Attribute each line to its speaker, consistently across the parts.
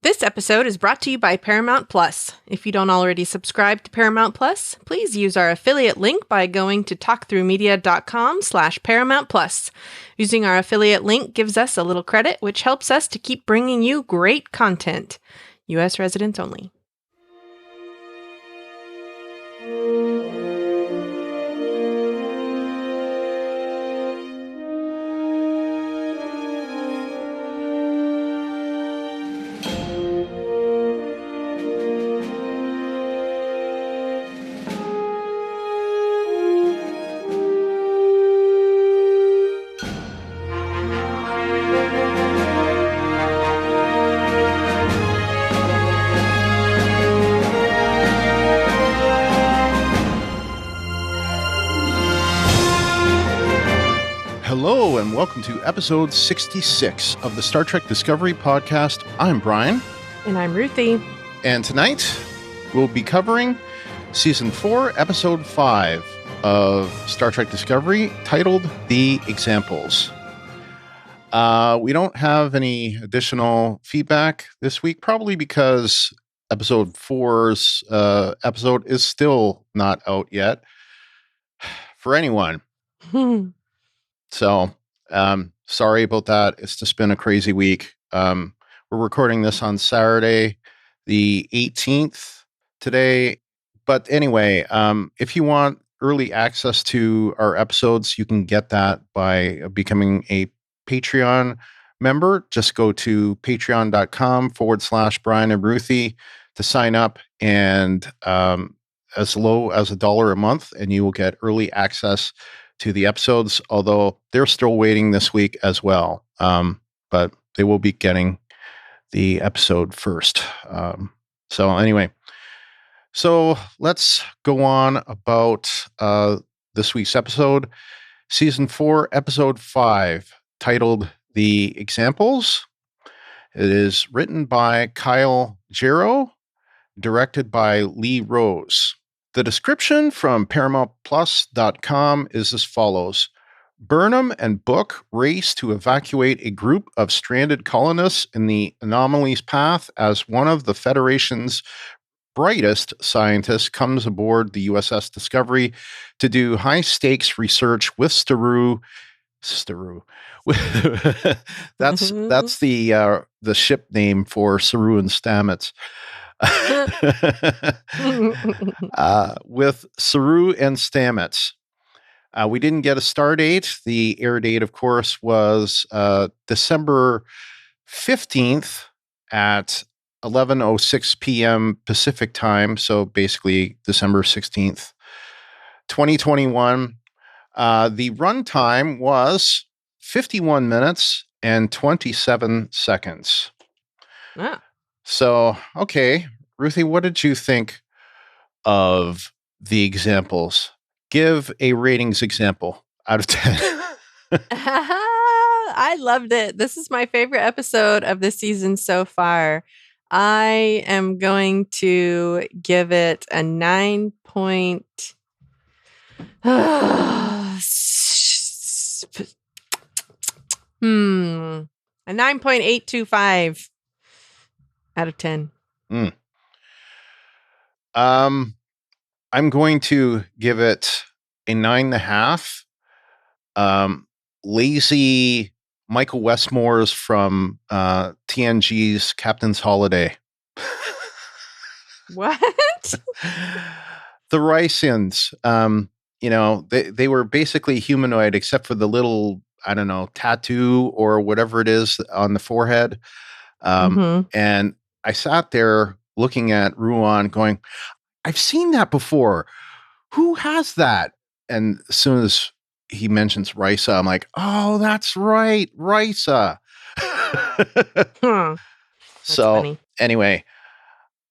Speaker 1: This episode is brought to you by Paramount Plus. If you don't already subscribe to Paramount Plus, please use our affiliate link by going to talkthroughmedia.com/Paramount Plus. Using our affiliate link gives us a little credit, which helps us to keep bringing you great content. U.S. residents only.
Speaker 2: Hello and welcome to episode 66 of the Star Trek Discovery podcast. I'm Brian.
Speaker 1: And I'm Ruthie.
Speaker 2: And tonight we'll be covering season 4, episode 5 of Star Trek Discovery, titled The Examples. We don't have any additional feedback this week, probably because episode 4's episode is still not out yet for anyone. So, sorry about that. It's just been a crazy week. We're recording this on Saturday, the 18th today. But anyway, if you want early access to our episodes, you can get that by becoming a Patreon member. Just go to patreon.com/Brian and Ruthie to sign up, and as low as $1 a month, and you will get early access to the episodes, although they're still waiting this week as well. But they will be getting the episode first. So anyway, so let's go on about this week's episode. Season 4, episode 5, titled The Examples. It is written by Kyle Jarrow, directed by Lee Rose. The description from ParamountPlus.com is as follows. Burnham and Booker race to evacuate a group of stranded colonists in the anomaly's path as one of the Federation's brightest scientists comes aboard the USS Discovery to do high-stakes research with Saru. That's the ship name for Saru and Stamets. With Saru and Stamets. We didn't get a star date. The air date, of course, was December 15th at 11:06 p.m. Pacific time. So basically December 16th, 2021. The runtime was 51 minutes and 27 seconds.
Speaker 1: Ah.
Speaker 2: So, okay, Ruthie, what did you think of the examples? Give a ratings example out of 10.
Speaker 1: I loved it. This is my favorite episode of the season so far. I am going to give it a 9. A 9.825 out of 10.
Speaker 2: I'm going to give it a 9.5. Lazy Michael Westmore's from TNG's Captain's Holiday.
Speaker 1: What?
Speaker 2: The Rycians, they were basically humanoid except for the little, I don't know, tattoo or whatever it is on the forehead. And I sat there looking at Ruan going, I've seen that before. Who has that? And as soon as he mentions Risa, I'm like, oh, that's right. Risa. So
Speaker 1: funny.
Speaker 2: Anyway,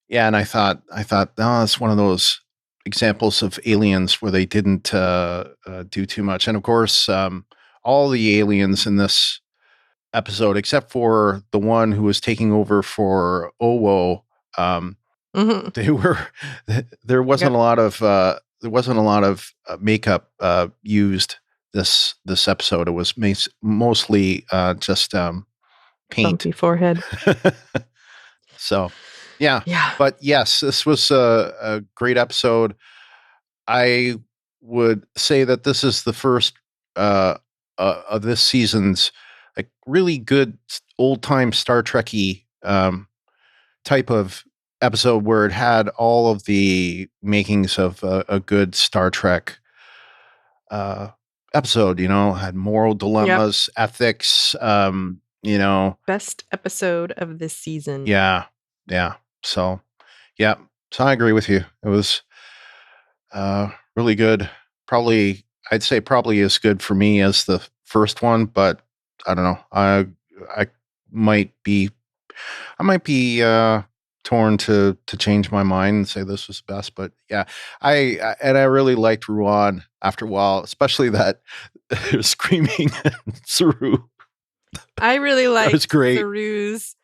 Speaker 2: yeah. And I thought, oh, that's one of those examples of aliens where they didn't do too much. And of course, all the aliens in this episode, except for the one who was taking over for Owo, they were. There wasn't a lot of makeup used this episode. It was mostly just paint.
Speaker 1: Bumpy forehead.
Speaker 2: So, yeah.
Speaker 1: Yeah.
Speaker 2: But yes, this was a great episode. I would say that this is the first of this season's like really good old time Star Trekky type of episode where it had all of the makings of a good Star Trek episode. Had moral dilemmas, ethics.
Speaker 1: Best episode of this season.
Speaker 2: Yeah. So, yeah. So I agree with you. It was really good. I'd say probably as good for me as the first one, but I don't know. I might be torn to change my mind and say this was the best. But yeah, I really liked Ruan after a while, especially that screaming Saru.
Speaker 1: I really liked
Speaker 2: was great.
Speaker 1: Saru's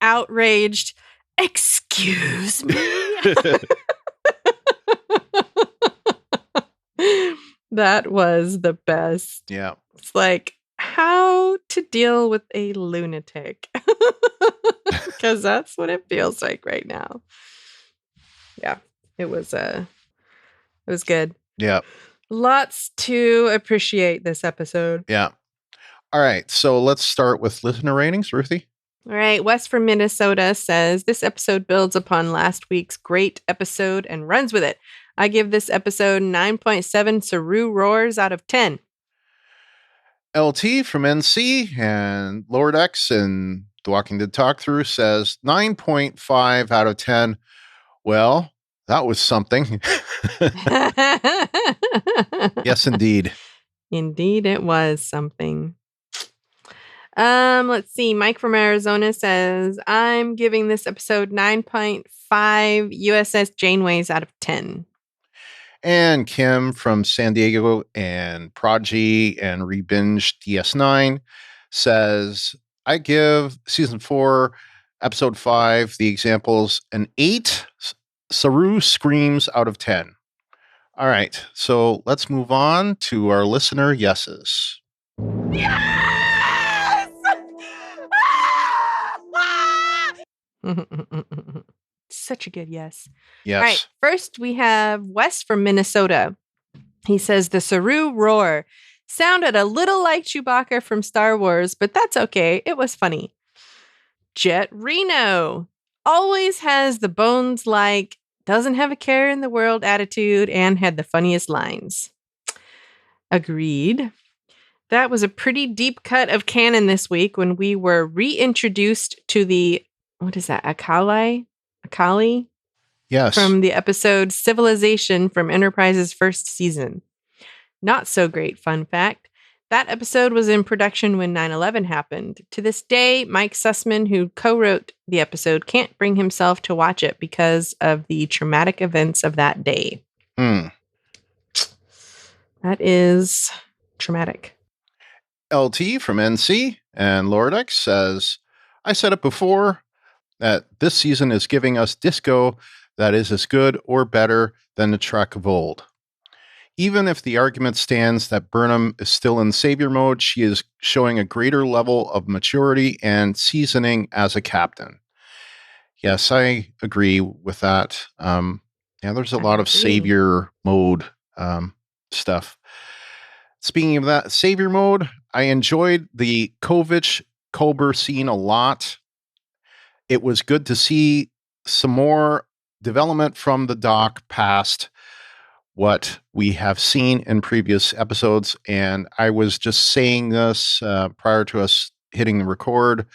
Speaker 1: outraged, "Excuse me." That was the best.
Speaker 2: Yeah.
Speaker 1: It's like how to deal with a lunatic. Because that's what it feels like right now. Yeah. It was good.
Speaker 2: Yeah.
Speaker 1: Lots to appreciate this episode.
Speaker 2: Yeah. All right. So let's start with listener ratings, Ruthie.
Speaker 1: All right. Wes from Minnesota says this episode builds upon last week's great episode and runs with it. I give this episode 9.7 Saru roars out of 10.
Speaker 2: LT from NC and Lord X and The Walking Dead Talk Through says 9.5 out of 10. Well, that was something. Yes, indeed.
Speaker 1: Indeed, it was something. Let's see. Mike from Arizona says, I'm giving this episode 9.5 USS Janeways out of 10.
Speaker 2: And Kim from San Diego and Prodigy and Rebinge DS9 says, I give season 4, episode 5, the examples, an 8 Saru screams out of 10. All right. So let's move on to our listener yeses.
Speaker 1: Yes! Such a good yes.
Speaker 2: Yes.
Speaker 1: All right. First, we have Wes from Minnesota. He says the Saru roar sounded a little like Chewbacca from Star Wars, but that's okay. It was funny. Jet Reno always has the bones like, doesn't have a care in the world attitude, and had the funniest lines. Agreed. That was a pretty deep cut of canon this week when we were reintroduced to the, what is that, Akaali?
Speaker 2: Yes.
Speaker 1: From the episode Civilization from Enterprise's first season. Not so great fun fact. That episode was in production when 9/11 happened. To this day, Mike Sussman, who co-wrote the episode, can't bring himself to watch it because of the traumatic events of that day. That is traumatic.
Speaker 2: LT from NC and Lord X says, I said it before that this season is giving us disco that is as good or better than the Trek of old. Even if the argument stands that Burnham is still in savior mode, she is showing a greater level of maturity and seasoning as a captain. Yes, I agree with that. There's a lot of savior mode stuff. Speaking of that, savior mode, I enjoyed the Kovich-Culber scene a lot. It was good to see some more development from the doc past what we have seen in previous episodes. And I was just saying this prior to us hitting record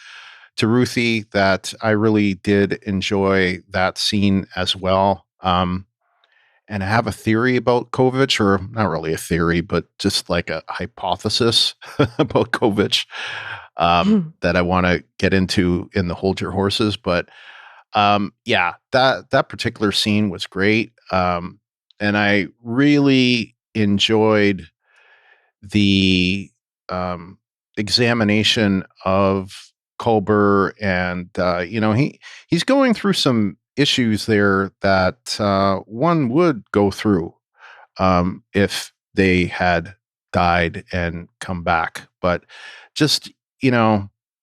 Speaker 2: to Ruthie that I really did enjoy that scene as well. And I have a theory about Kovich, or not really a theory, but just like a hypothesis about Kovich that I want to get into in the Hold Your Horses. But that particular scene was great. And I really enjoyed the examination of Culber, and he's going through some issues there that one would go through if they had died and come back. But just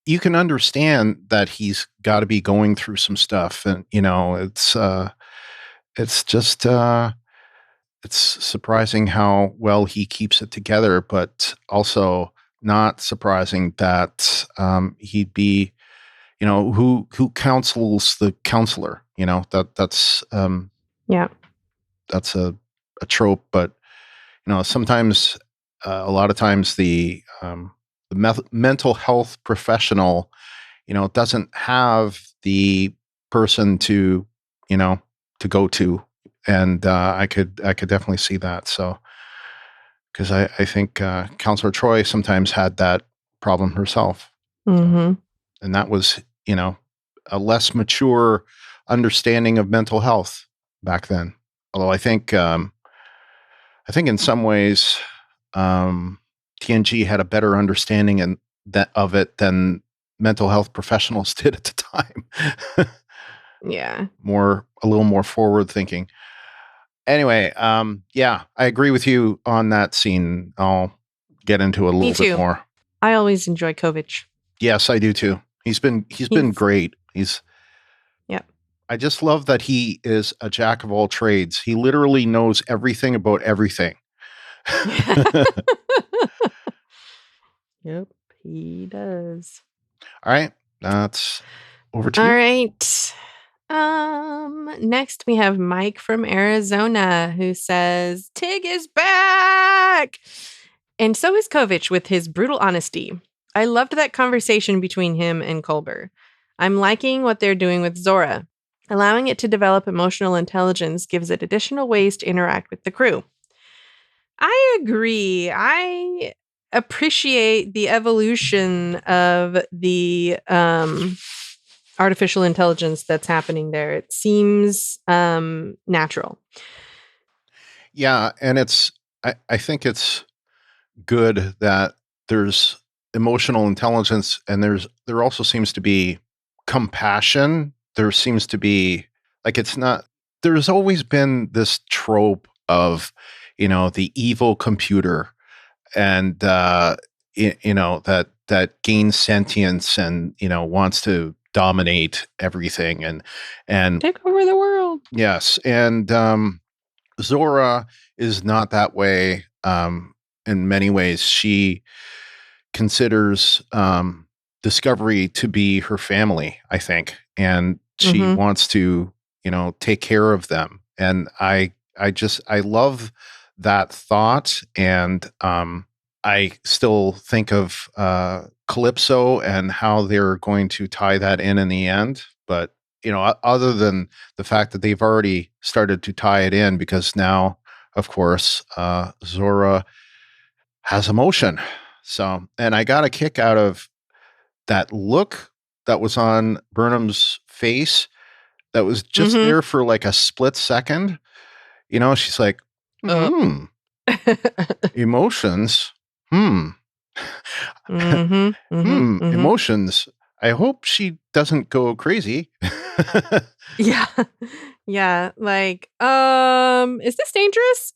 Speaker 2: you can understand that he's got to be going through some stuff, and it's just it's surprising how well he keeps it together, but also not surprising that he'd be, who counsels the counselor.
Speaker 1: Yeah.
Speaker 2: That's a trope, but sometimes, a lot of times, the mental health professional, doesn't have the person to, to go to, and I could definitely see that. So, because I think Counselor Troy sometimes had that problem herself,
Speaker 1: Mm-hmm.
Speaker 2: and that was, a less mature understanding of mental health back then. Although I think in some ways, TNG had a better understanding of it than mental health professionals did at the time.
Speaker 1: Yeah.
Speaker 2: A little more forward thinking. Anyway, yeah, I agree with you on that scene. I'll get into it a little bit more.
Speaker 1: I always enjoy Kovich.
Speaker 2: Yes, I do too. He's been great.
Speaker 1: Yeah.
Speaker 2: I just love that he is a jack of all trades. He literally knows everything about everything.
Speaker 1: Yep, he does.
Speaker 2: All right, that's over to you.
Speaker 1: All right. Next we have Mike from Arizona who says, Tig is back! And so is Kovich with his brutal honesty. I loved that conversation between him and Culber. I'm liking what they're doing with Zora. Allowing it to develop emotional intelligence gives it additional ways to interact with the crew. I agree. I appreciate the evolution of the artificial intelligence that's happening there. It seems natural.
Speaker 2: Yeah, and I think it's good that there's emotional intelligence, and there also seems to be compassion. There seems to be, like, it's not, there's always been this trope of, the evil computer, and that gains sentience and wants to dominate everything and
Speaker 1: take over the world.
Speaker 2: Yes, and Zora is not that way. In many ways, she considers Discovery to be her family, I think, and she wants to, take care of them. And I love that thought, and I still think of Calypso and how they're going to tie that in the end. But other than the fact that they've already started to tie it in, because now, of course, Zora has emotion. So, and I got a kick out of that look that was on Burnham's face that was just there for like a split second. She's like, emotions. Emotions. I hope she doesn't go crazy.
Speaker 1: Yeah. Yeah. Like, is this dangerous?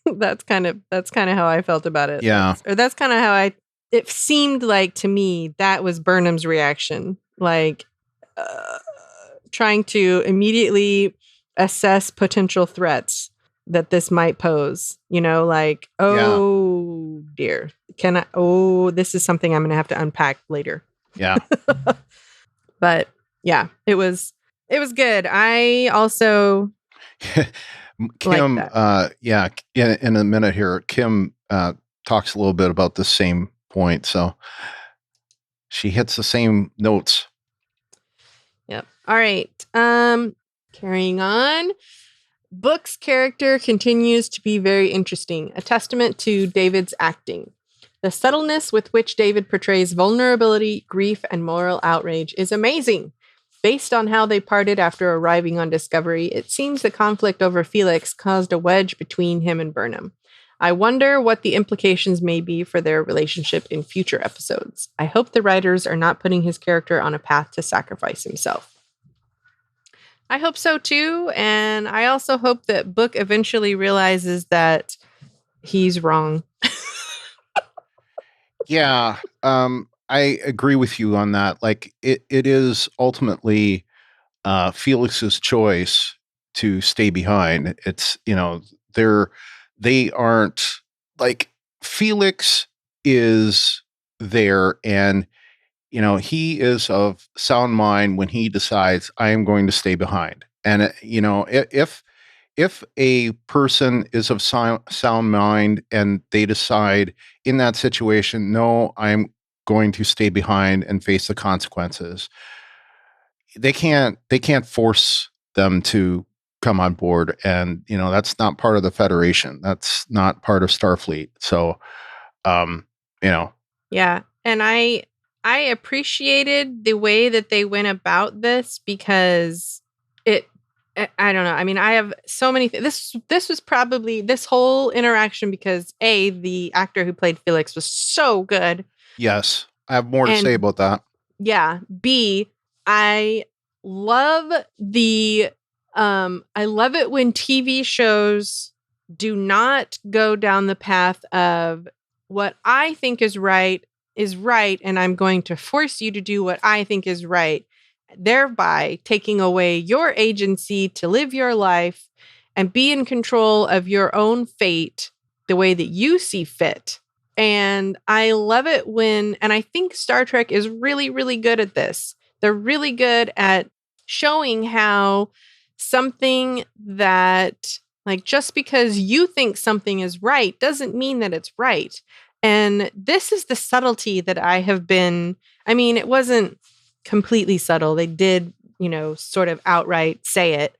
Speaker 1: That's kind of how I felt about it.
Speaker 2: Yeah.
Speaker 1: That's kind of how it seemed like to me. That was Burnham's reaction. Like, trying to immediately assess potential threats that this might pose, like, oh dear, this is something I'm going to have to unpack later.
Speaker 2: Yeah.
Speaker 1: But yeah, it was good. I also
Speaker 2: Kim, in a minute here, Kim talks a little bit about the same point. So she hits the same notes.
Speaker 1: Yep. All right. Carrying on. Book's character continues to be very interesting, a testament to David's acting. The subtleness with which David portrays vulnerability, grief, and moral outrage is amazing. Based on how they parted after arriving on Discovery, it seems the conflict over Felix caused a wedge between him and Burnham. I wonder what the implications may be for their relationship in future episodes. I hope the writers are not putting his character on a path to sacrifice himself. I hope so too, and I also hope that Book eventually realizes that he's wrong.
Speaker 2: Yeah, I agree with you on that. Like it is ultimately Felix's choice to stay behind. It's, they aren't like Felix is there, and he is of sound mind when he decides I am going to stay behind. And if a person is of sound mind and they decide in that situation, no, I'm going to stay behind and face the consequences, they can't force them to come on board. And that's not part of the Federation, that's not part of Starfleet. So um you know
Speaker 1: Yeah. And I appreciated the way that they went about this because I don't know. I mean, I have so many this was probably this whole interaction because the actor who played Felix was so good.
Speaker 2: yes, I have more to say
Speaker 1: And
Speaker 2: about that.
Speaker 1: yeah, B, I love I love it when TV shows do not go down the path of what I think is right and I'm going to force you to do what I think is right, thereby taking away your agency to live your life and be in control of your own fate the way that you see fit. And I love it and I think Star Trek is really, really good at this. They're really good at showing how something that, like, just because you think something is right doesn't mean that it's right. And this is the subtlety that I mean, it wasn't completely subtle. They did, sort of outright say it.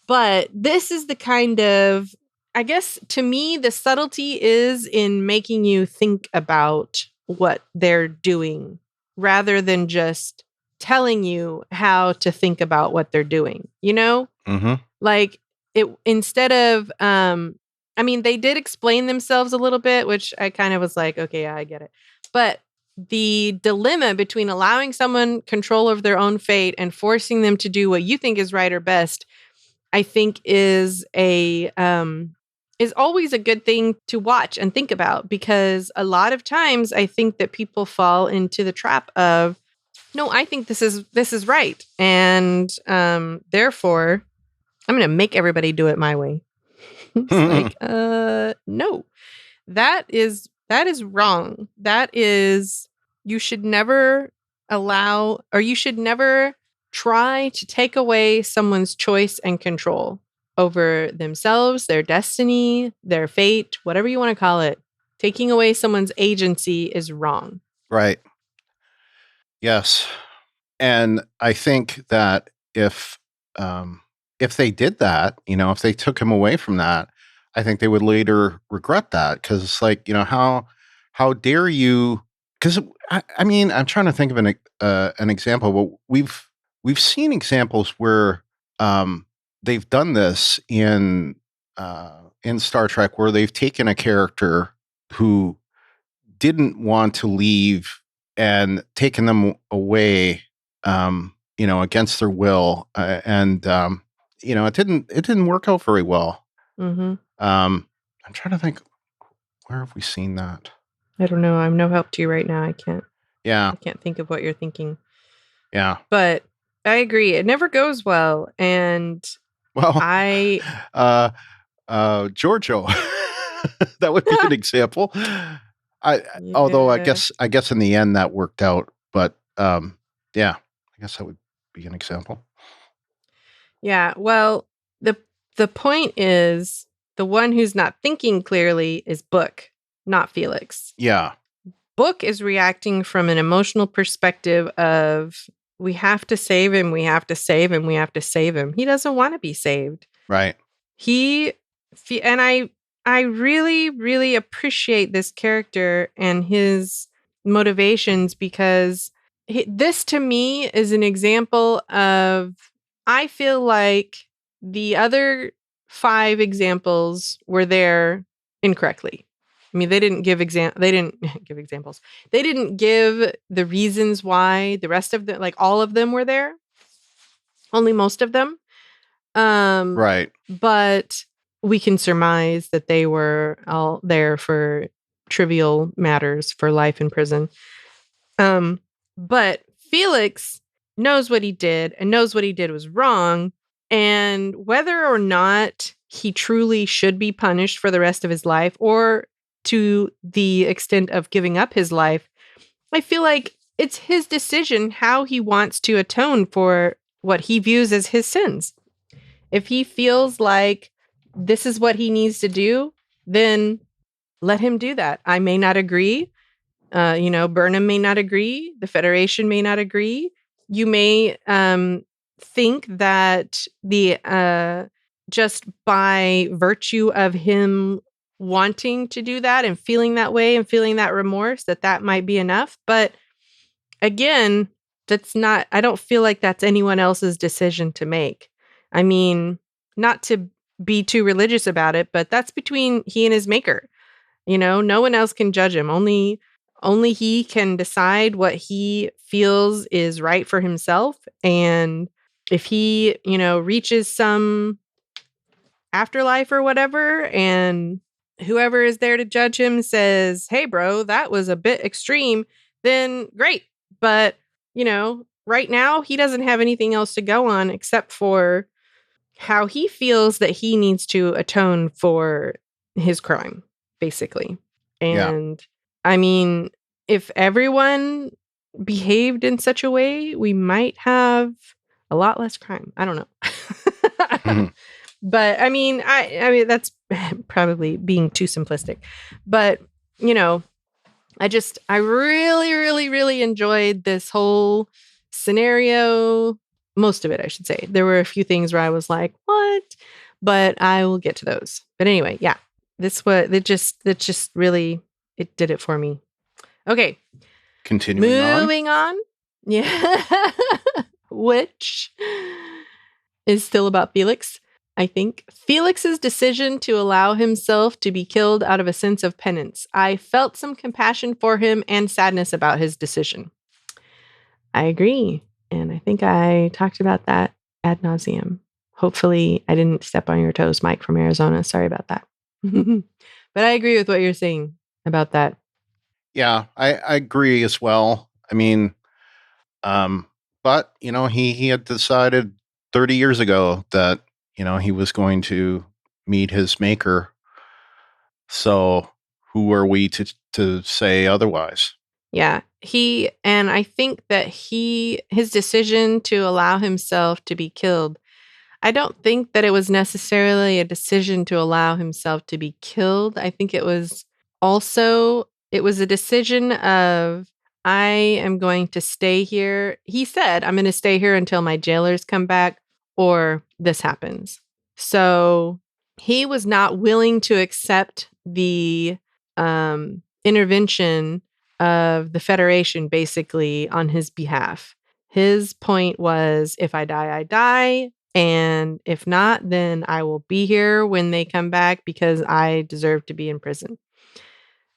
Speaker 1: But this is the kind of, I guess, to me, the subtlety is in making you think about what they're doing rather than just telling you how to think about what they're doing,
Speaker 2: Mm-hmm.
Speaker 1: Like it instead of I mean, they did explain themselves a little bit, which I kind of was like, okay, yeah, I get it. But the dilemma between allowing someone control of their own fate and forcing them to do what you think is right or best, I think is always a good thing to watch and think about, because a lot of times I think that people fall into the trap of, no, I think this is right, and therefore I'm going to make everybody do it my way. It's like, no, that is wrong. That is, you should never allow, or you should never try to take away someone's choice and control over themselves, their destiny, their fate, whatever you want to call it. Taking away someone's agency is wrong.
Speaker 2: Right. Yes. And I think that if they did that, if they took him away from that, I think they would later regret that, because it's like, how dare you? Because I mean, I'm trying to think of an example. But we've seen examples where they've done this in Star Trek, where they've taken a character who didn't want to leave and taken them away, against their will, and it didn't work out very well.
Speaker 1: Mm-hmm.
Speaker 2: I'm trying to think, where have we seen that?
Speaker 1: I don't know. I'm no help to you right now. I can't
Speaker 2: Yeah,
Speaker 1: think of what you're thinking.
Speaker 2: yeah.
Speaker 1: But I agree. It never goes well. And
Speaker 2: Well,
Speaker 1: I
Speaker 2: Giorgio, that would be an example. Although I
Speaker 1: yeah.
Speaker 2: guess in the end that worked out, but yeah, I guess that would be an example.
Speaker 1: Yeah. Well, the point is, the one who's not thinking clearly is Book, not Felix.
Speaker 2: Yeah,
Speaker 1: Book is reacting from an emotional perspective of, we have to save him, we have to save him, we have to save him. He doesn't want to be saved.
Speaker 2: right.
Speaker 1: And I really, really appreciate this character and his motivations, because this to me is an example of, I feel like the other 5 examples were there incorrectly. I mean, they didn't give give examples. They didn't give the reasons why the rest of them, like all of them, were there. Only most of them.
Speaker 2: Right.
Speaker 1: But we can surmise that they were all there for trivial matters, for life in prison. But Felix knows what he did and knows what he did was wrong. And whether or not he truly should be punished for the rest of his life or to the extent of giving up his life, I feel like it's his decision how he wants to atone for what he views as his sins. If he feels like this is what he needs to do, then let him do that. I may not agree. Burnham may not agree. The Federation may not agree. You may think that the just by virtue of him wanting to do that and feeling that way and feeling that remorse, that might be enough. But again, I don't feel like that's anyone else's decision to make. I mean, not to be too religious about it, but that's between he and his maker. No one else can judge him. Only he can decide what he feels is right for himself. And if he, reaches some afterlife or whatever, and whoever is there to judge him says, "Hey, bro, that was a bit extreme," then great. But, right now he doesn't have anything else to go on except for how he feels that he needs to atone for his crime, basically. And I mean, if everyone behaved in such a way, we might have a lot less crime. I don't know. But I mean, that's probably being too simplistic. But, I really, really, really enjoyed this whole scenario. Most of it, I should say. There were a few things where I was like, what? But I will get to those. But anyway, yeah. It just really, it did it for me. Okay. Moving on. Yeah. Which is still about Felix, I think. Felix's decision to allow himself to be killed out of a sense of penance. I felt some compassion for him and sadness about his decision. I agree. And I think I talked about that ad nauseum. Hopefully I didn't step on your toes, Mike from Arizona. Sorry about that. But I agree with what you're saying about that.
Speaker 2: Yeah, I agree as well. I mean, but, he had decided 30 years ago that, he was going to meet his maker. So who are we to say otherwise?
Speaker 1: Yeah, and I think that his decision to allow himself to be killed, I don't think that it was necessarily a decision to allow himself to be killed. I think it was a decision of, I am going to stay here. He said, I'm going to stay here until my jailers come back or this happens. So he was not willing to accept the intervention of the Federation, basically, on his behalf. His point was, if I die, I die. And if not, then I will be here when they come back because I deserve to be in prison.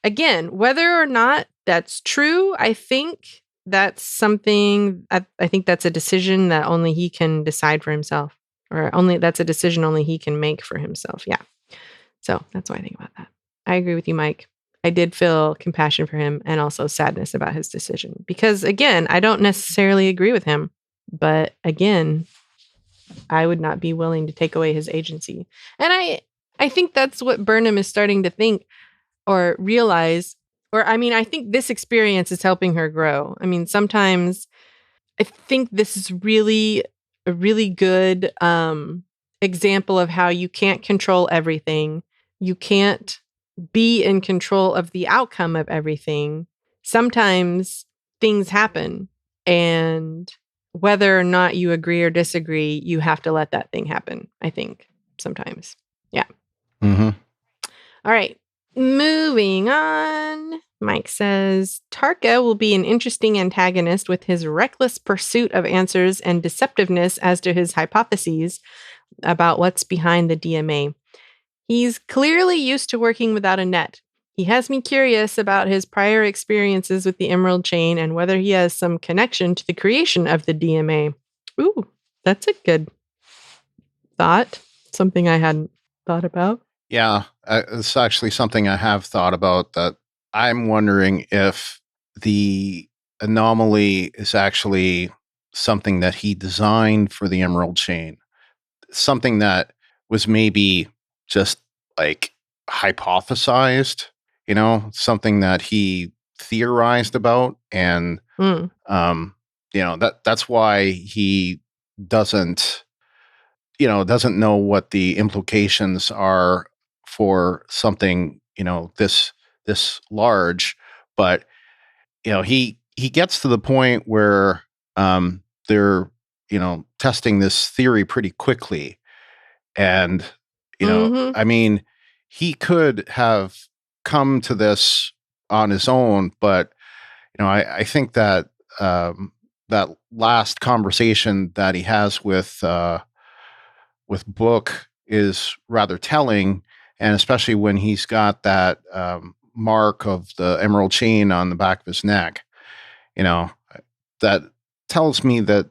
Speaker 1: Again, whether or not that's true, I think that's something, I think that's a decision that only he can decide for himself. Or that's a decision only he can make for himself. Yeah. So that's what I think about that. I agree with you, Mike. I did feel compassion for him and also sadness about his decision. Because again, I don't necessarily agree with him. But again, I would not be willing to take away his agency. And I think that's what Burnham is starting to think or realize. I think this experience is helping her grow. I mean, sometimes I think this is really a really good example of how you can't control everything. You can't be in control of the outcome of everything. Sometimes things happen, and whether or not you agree or disagree, you have to let that thing happen, I think, sometimes. Yeah.
Speaker 2: Mm-hmm.
Speaker 1: All right. Moving on. Mike says, Tarka will be an interesting antagonist with his reckless pursuit of answers and deceptiveness as to his hypotheses about what's behind the DMA. He's clearly used to working without a net. He has me curious about his prior experiences with the Emerald Chain and whether he has some connection to the creation of the DMA. Ooh, that's a good thought. Something I hadn't thought about.
Speaker 2: Yeah, it's actually something I have thought about, that I'm wondering if the anomaly is actually something that he designed for the Emerald Chain. Something that was maybe just like hypothesized, something that he theorized about. And, that's why he doesn't, doesn't know what the implications are for something, this large. But, he gets to the point where they're, testing this theory pretty quickly. And, I mean, he could have come to this on his own, but, I think that that last conversation that he has with Book is rather telling, and especially when he's got that mark of the emerald chain on the back of his neck, you know, that tells me that,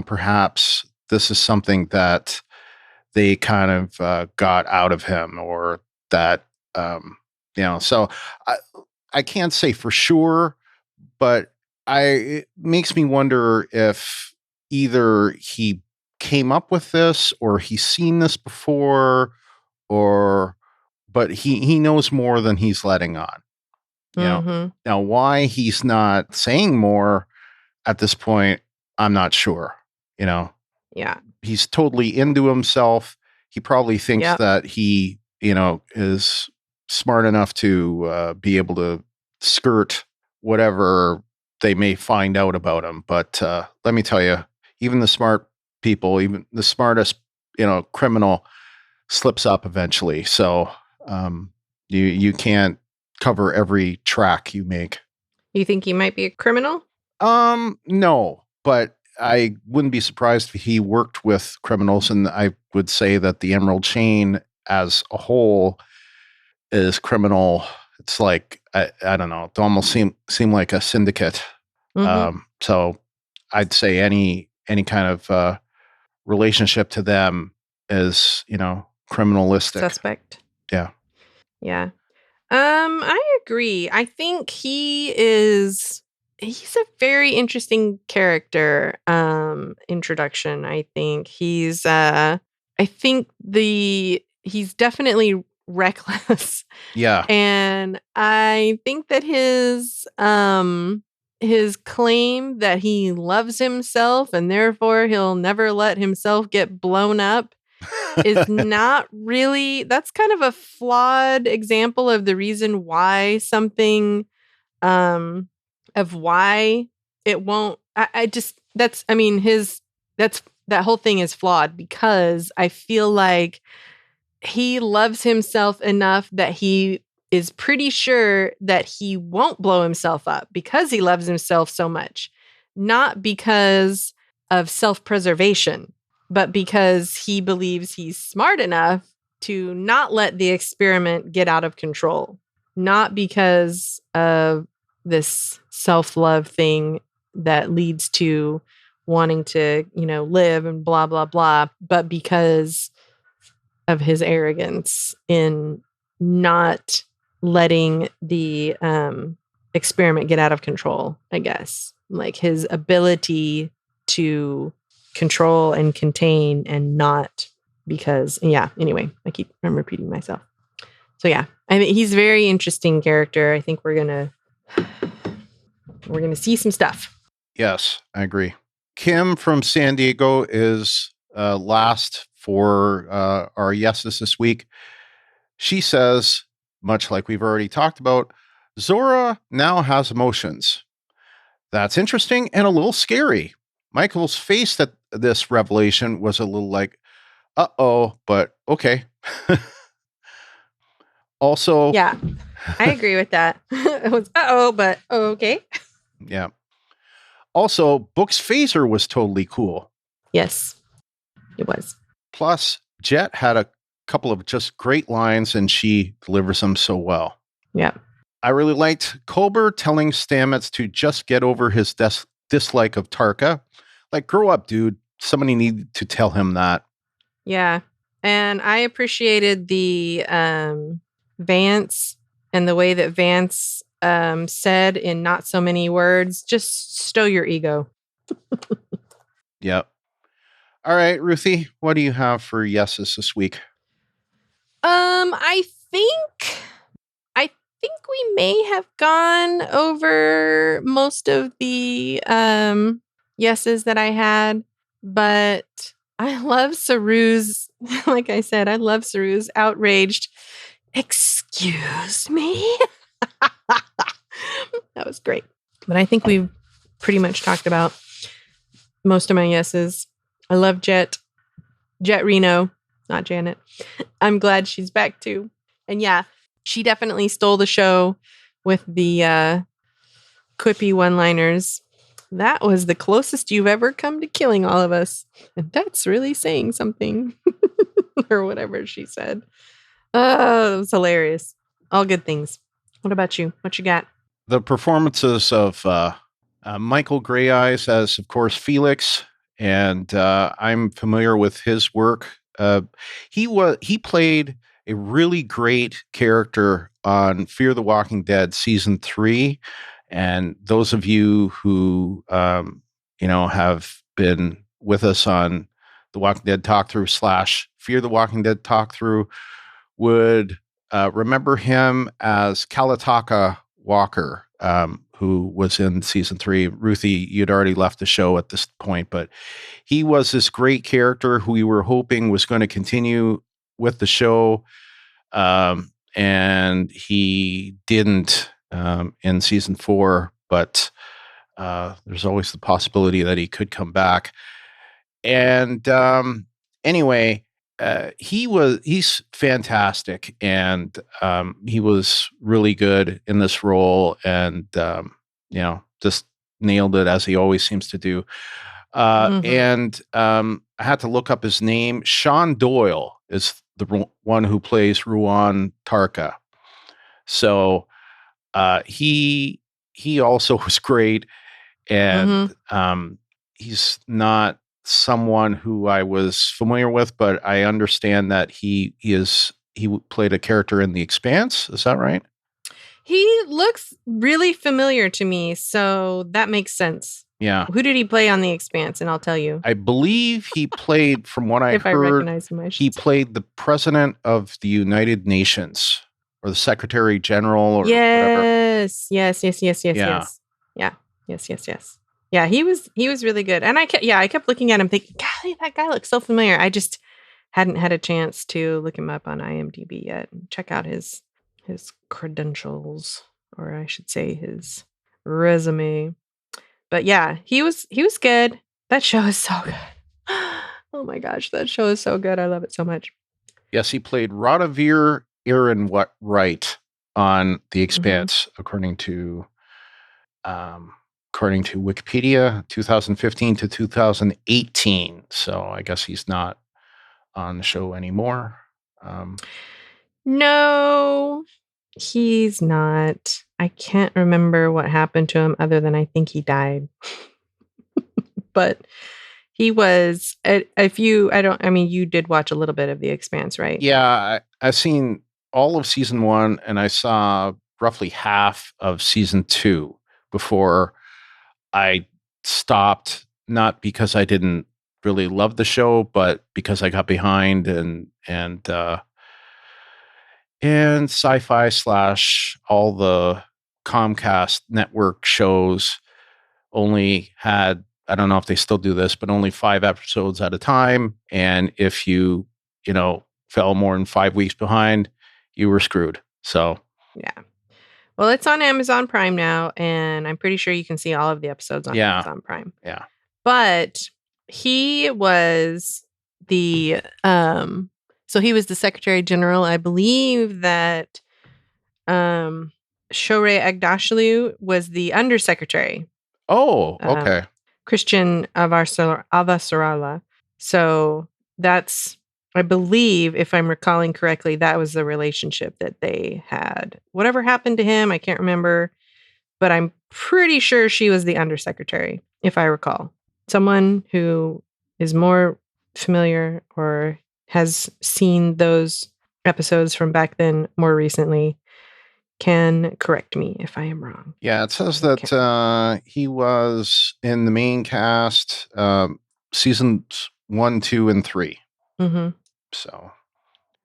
Speaker 2: perhaps this is something that they kind of got out of him, or that, so I, I can't say for sure, but it makes me wonder if either he came up with this or he's seen this before, or but he knows more than he's letting on. Now why he's not saying more at this point, I'm not sure.
Speaker 1: Yeah.
Speaker 2: He's totally into himself. He probably thinks that he, is smart enough to be able to skirt whatever they may find out about him. But let me tell you, even the smart people, even the smartest, criminal slips up eventually. So you can't cover every track you make.
Speaker 1: You think he might be a criminal?
Speaker 2: No, but I wouldn't be surprised if he worked with criminals, and I would say that the Emerald Chain as a whole is criminal. It's like I don't know. It almost seem like a syndicate. So I'd say any kind of relationship to them is criminalistic.
Speaker 1: Suspect.
Speaker 2: Yeah.
Speaker 1: Yeah. I agree. I think he's a very interesting character introduction. I think he's he's definitely reckless.
Speaker 2: Yeah.
Speaker 1: And I think that his claim that he loves himself and therefore he'll never let himself get blown up is not really, that's kind of a flawed example of the reason why something of why it won't. That whole thing is flawed, because I feel like he loves himself enough that he is pretty sure that he won't blow himself up because he loves himself so much, not because of self-preservation, but because he believes he's smart enough to not let the experiment get out of control, not because of this self-love thing that leads to wanting to, live and blah, blah, blah, but because of his arrogance in not letting the experiment get out of control, I guess. Like his ability to control and contain, and not because, anyway, I'm repeating myself. So yeah, I mean, he's a very interesting character. I think we're gonna see some stuff.
Speaker 2: Yes, I agree. Kim from San Diego is last for our yeses this week. She says, much like we've already talked about, Zora now has emotions. That's interesting and a little scary. Michael's face at this revelation was a little like, uh-oh, but okay. Also,
Speaker 1: yeah, I agree with that. It was uh-oh, but okay.
Speaker 2: Yeah. Also, Book's phaser was totally cool.
Speaker 1: Yes, it was.
Speaker 2: Plus, Jet had a couple of just great lines, and she delivers them so well.
Speaker 1: Yeah.
Speaker 2: I really liked Colbert telling Stamets to just get over his dislike of Tarka. Like, grow up, dude. Somebody needed to tell him that.
Speaker 1: Yeah. And I appreciated the Vance and the way that Vance said in not so many words. Just stow your ego.
Speaker 2: Yep. All right, Ruthie, what do you have for yeses this week?
Speaker 1: I think we may have gone over most of the yeses that I had, but I love Saru's, like I said, I love Saru's outraged, excuse me. That was great. But I think we've pretty much talked about most of my yeses. I love Jet Reno, not Janet. I'm glad she's back too. And yeah, she definitely stole the show with the quippy one-liners. That was the closest you've ever come to killing all of us. And that's really saying something. Or whatever she said. Oh, it was hilarious. All good things. What about you? What you got?
Speaker 2: The performances of Michael Grey Eyes as, of course, Felix, and I'm familiar with his work. He played a really great character on Fear the Walking Dead season 3, and those of you who have been with us on the Walking Dead talk through / Fear the Walking Dead talk through would remember him as Kalataka Walker, who was in season 3. Ruthie, you'd already left the show at this point, but he was this great character who we were hoping was going to continue with the show. And he didn't in season 4, but there's always the possibility that he could come back. And anyway, he's fantastic, and he was really good in this role, and just nailed it as he always seems to do. And I had to look up his name. Sean Doyle is the one who plays Ruan Tarka. So he also was great, and he's not someone who I was familiar with, but I understand that he played a character in The Expanse. Is that right?
Speaker 1: He looks really familiar to me, so that makes sense.
Speaker 2: Yeah.
Speaker 1: Who did he play on The Expanse? And I'll tell you.
Speaker 2: I believe he played, from what I
Speaker 1: if
Speaker 2: heard,
Speaker 1: I recognize him,
Speaker 2: he played the president of the United Nations, or the Secretary General, or whatever.
Speaker 1: Yes. Yeah. Yeah, he was really good. And I kept looking at him thinking, golly, that guy looks so familiar. I just hadn't had a chance to look him up on IMDb yet and check out his credentials, or I should say his resume. But yeah, he was good. That show is so good. Oh my gosh, that show is so good. I love it so much.
Speaker 2: Yes, he played Rodavir Aaron Wright on The Expanse, according to Wikipedia, 2015 to 2018. So I guess he's not on the show anymore.
Speaker 1: No, he's not. I can't remember what happened to him other than I think he died. But he was, you did watch a little bit of The Expanse, right?
Speaker 2: Yeah, I've seen all of season 1, and I saw roughly half of season 2 before I stopped, not because I didn't really love the show, but because I got behind, and sci-fi / all the Comcast network shows only had, I don't know if they still do this, but only 5 episodes at a time. And if you fell more than 5 weeks behind, you were screwed. So,
Speaker 1: yeah. Well, it's on Amazon Prime now, and I'm pretty sure you can see all of the episodes on Amazon Prime.
Speaker 2: Yeah.
Speaker 1: But he was the he was the Secretary General. I believe that Shorey Agdashlu was the Undersecretary.
Speaker 2: Oh, okay.
Speaker 1: Christian Avasarala. So that's, I believe, if I'm recalling correctly, that was the relationship that they had. Whatever happened to him, I can't remember, but I'm pretty sure she was the Undersecretary, if I recall. Someone who is more familiar or has seen those episodes from back then more recently can correct me if I am wrong.
Speaker 2: Yeah, it says that he was in the main cast seasons 1, 2, and 3.
Speaker 1: Mm-hmm.
Speaker 2: So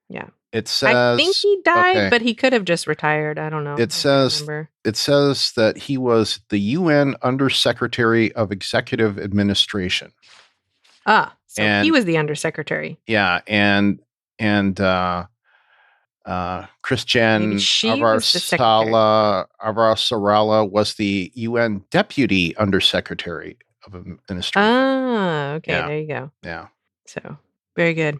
Speaker 1: yeah,
Speaker 2: it says
Speaker 1: I think he died, but he could have just retired. I don't know.
Speaker 2: It says that he was the UN Undersecretary of Executive Administration.
Speaker 1: So he was the undersecretary.
Speaker 2: Yeah, and Christian Avarasarala was the UN Deputy Undersecretary of Administration.
Speaker 1: Okay, there you go.
Speaker 2: Yeah.
Speaker 1: So, very good.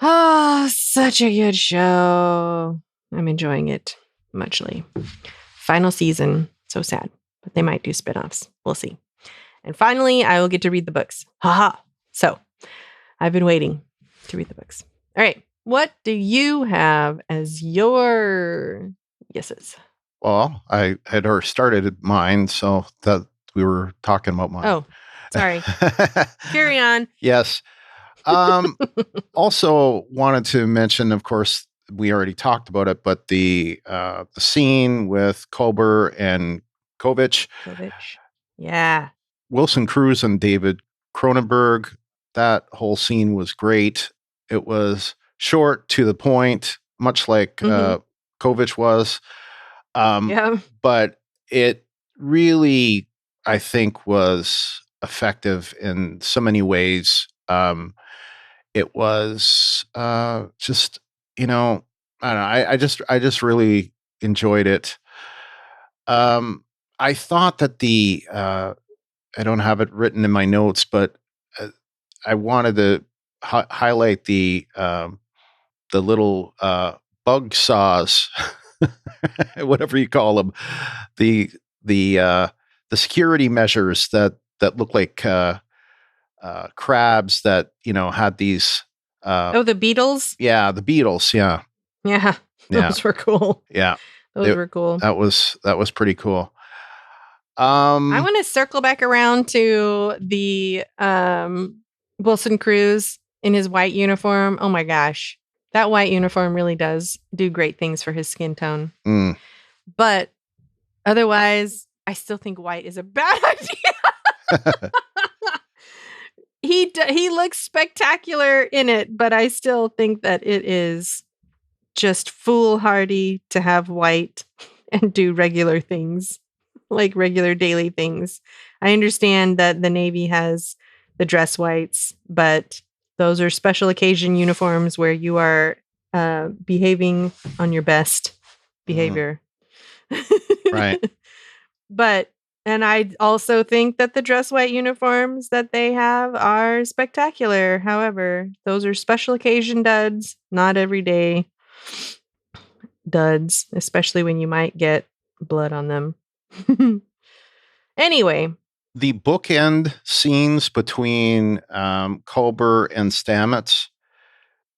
Speaker 1: Oh, such a good show. I'm enjoying it muchly. Final season. So sad, but they might do spin-offs. We'll see. And finally, I will get to read the books. Haha. So, I've been waiting to read the books. All right. What do you have as your guesses?
Speaker 2: Well, I had already started mine, so that we were talking about mine.
Speaker 1: Oh, sorry. Carry on.
Speaker 2: Yes. Also wanted to mention, of course, we already talked about it, but the scene with Culber and Kovich.
Speaker 1: Yeah.
Speaker 2: Wilson Cruz and David Cronenberg. That whole scene was great. It was short, to the point, much like Kovich was. But it really, I think, was effective in so many ways. It was just, I don't know. I just really enjoyed it. I thought that I don't have it written in my notes, but I wanted to highlight the little bug saws, whatever you call them, the security measures that look like crabs that had these.
Speaker 1: The beetles.
Speaker 2: Yeah, the beetles. Yeah.
Speaker 1: Those were cool.
Speaker 2: Yeah,
Speaker 1: those were cool.
Speaker 2: That was pretty cool.
Speaker 1: I want to circle back around to the Wilson Cruz in his white uniform. Oh my gosh. That white uniform really does do great things for his skin tone. But otherwise, I still think white is a bad idea. He looks spectacular in it, but I still think that it is just foolhardy to have white and do regular things. Like regular daily things. I understand that the Navy has the dress whites, but those are special occasion uniforms where you are behaving on your best behavior.
Speaker 2: Right.
Speaker 1: And I also think that the dress white uniforms that they have are spectacular. However, those are special occasion duds, not everyday duds, especially when you might get blood on them. Anyway,
Speaker 2: the bookend scenes between Culber and Stamets,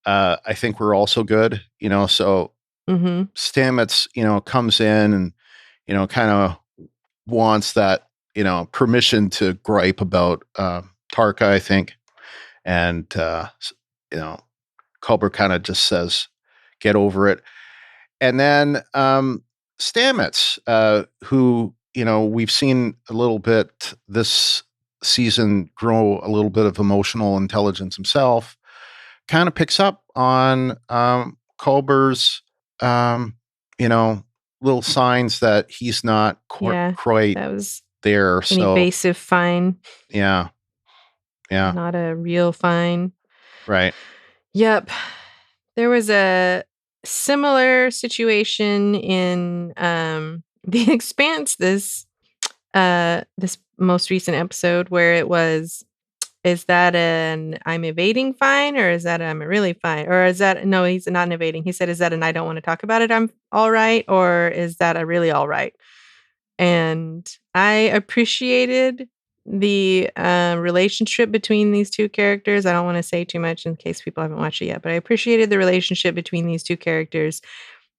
Speaker 2: I think were also good. So Stamets, comes in and kind of wants that permission to gripe about Tarka, I think, and Culber kind of just says, "Get over it," and then Stamets, who we've seen a little bit this season grow a little bit of emotional intelligence himself, kind of picks up on Culber's, little signs that he's not quite
Speaker 1: that was
Speaker 2: there.
Speaker 1: An evasive fine.
Speaker 2: Yeah.
Speaker 1: Not a real fine.
Speaker 2: Right.
Speaker 1: Yep. There was a similar situation in The Expanse this most recent episode where it was, is that an I'm evading fine or is that I'm really fine? Or is that, no, he's not evading. He said, is that an I don't want to talk about it, I'm all right? Or is that a really all right? And I appreciated the relationship between these two characters. I don't want to say too much in case people haven't watched it yet, but I appreciated the relationship between these two characters,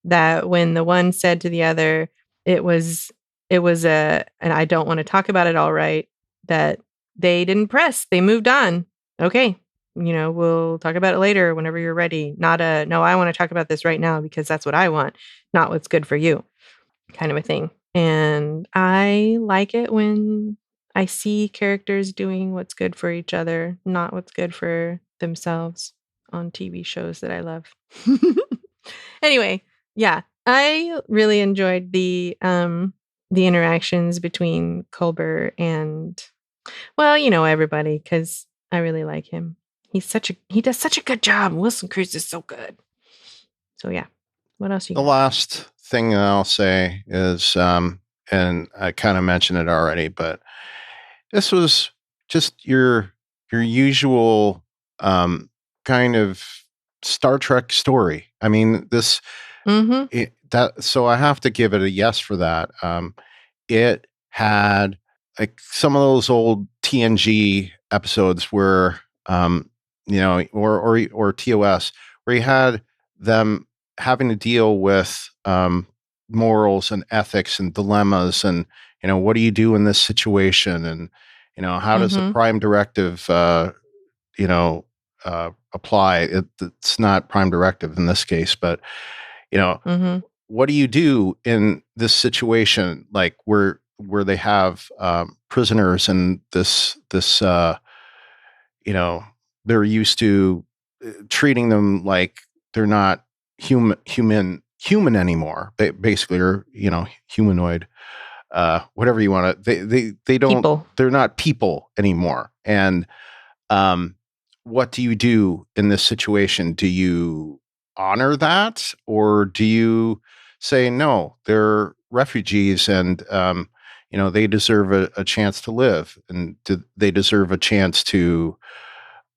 Speaker 1: that when the one said to the other, it was and I don't want to talk about it, all right, that they didn't press, they moved on. Okay, we'll talk about it later whenever you're ready. Not a, no, I want to talk about this right now because that's what I want, not what's good for you kind of a thing. And I like it when I see characters doing what's good for each other, not what's good for themselves on TV shows that I love. Anyway, yeah, I really enjoyed the interactions between Culber and, well, everybody, because I really like him. He does such a good job. Wilson Cruz is so good. So yeah. What else you
Speaker 2: The
Speaker 1: got?
Speaker 2: last thing that I'll say is, and I kind of mentioned it already, but this was just your usual kind of Star Trek story. I mean, so I have to give it a yes for that. It had like some of those old TNG episodes where, or TOS, where you had them having to deal with morals and ethics and dilemmas, and what do you do in this situation, and how does the prime directive apply? It's not prime directive in this case, but what do you do in this situation, like where they have prisoners, and they're used to treating them like they're not human anymore, basically, or humanoid, whatever you want to. They don't.
Speaker 1: People.
Speaker 2: They're not people anymore. And what do you do in this situation? Do you honor that, or do you say no? They're refugees, and they deserve a chance to live, and they deserve a chance to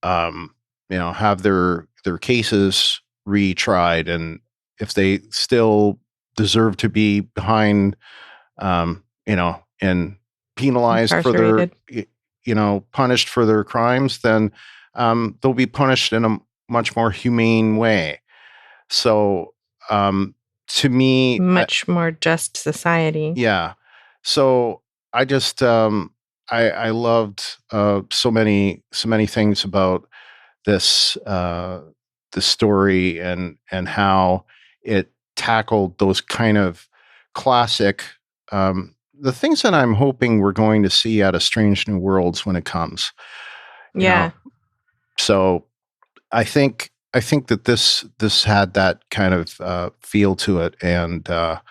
Speaker 2: have their cases retried, and if they still deserve to be behind, and penalized for their, punished for their crimes, then they'll be punished in a much more humane way. So, to me,
Speaker 1: much more just society.
Speaker 2: Yeah. So I just, I loved so many things about this the story, and how it tackled those kind of classic, the things that I'm hoping we're going to see out of Strange New Worlds when it comes.
Speaker 1: Yeah.
Speaker 2: So I think that this had that kind of feel to it, and I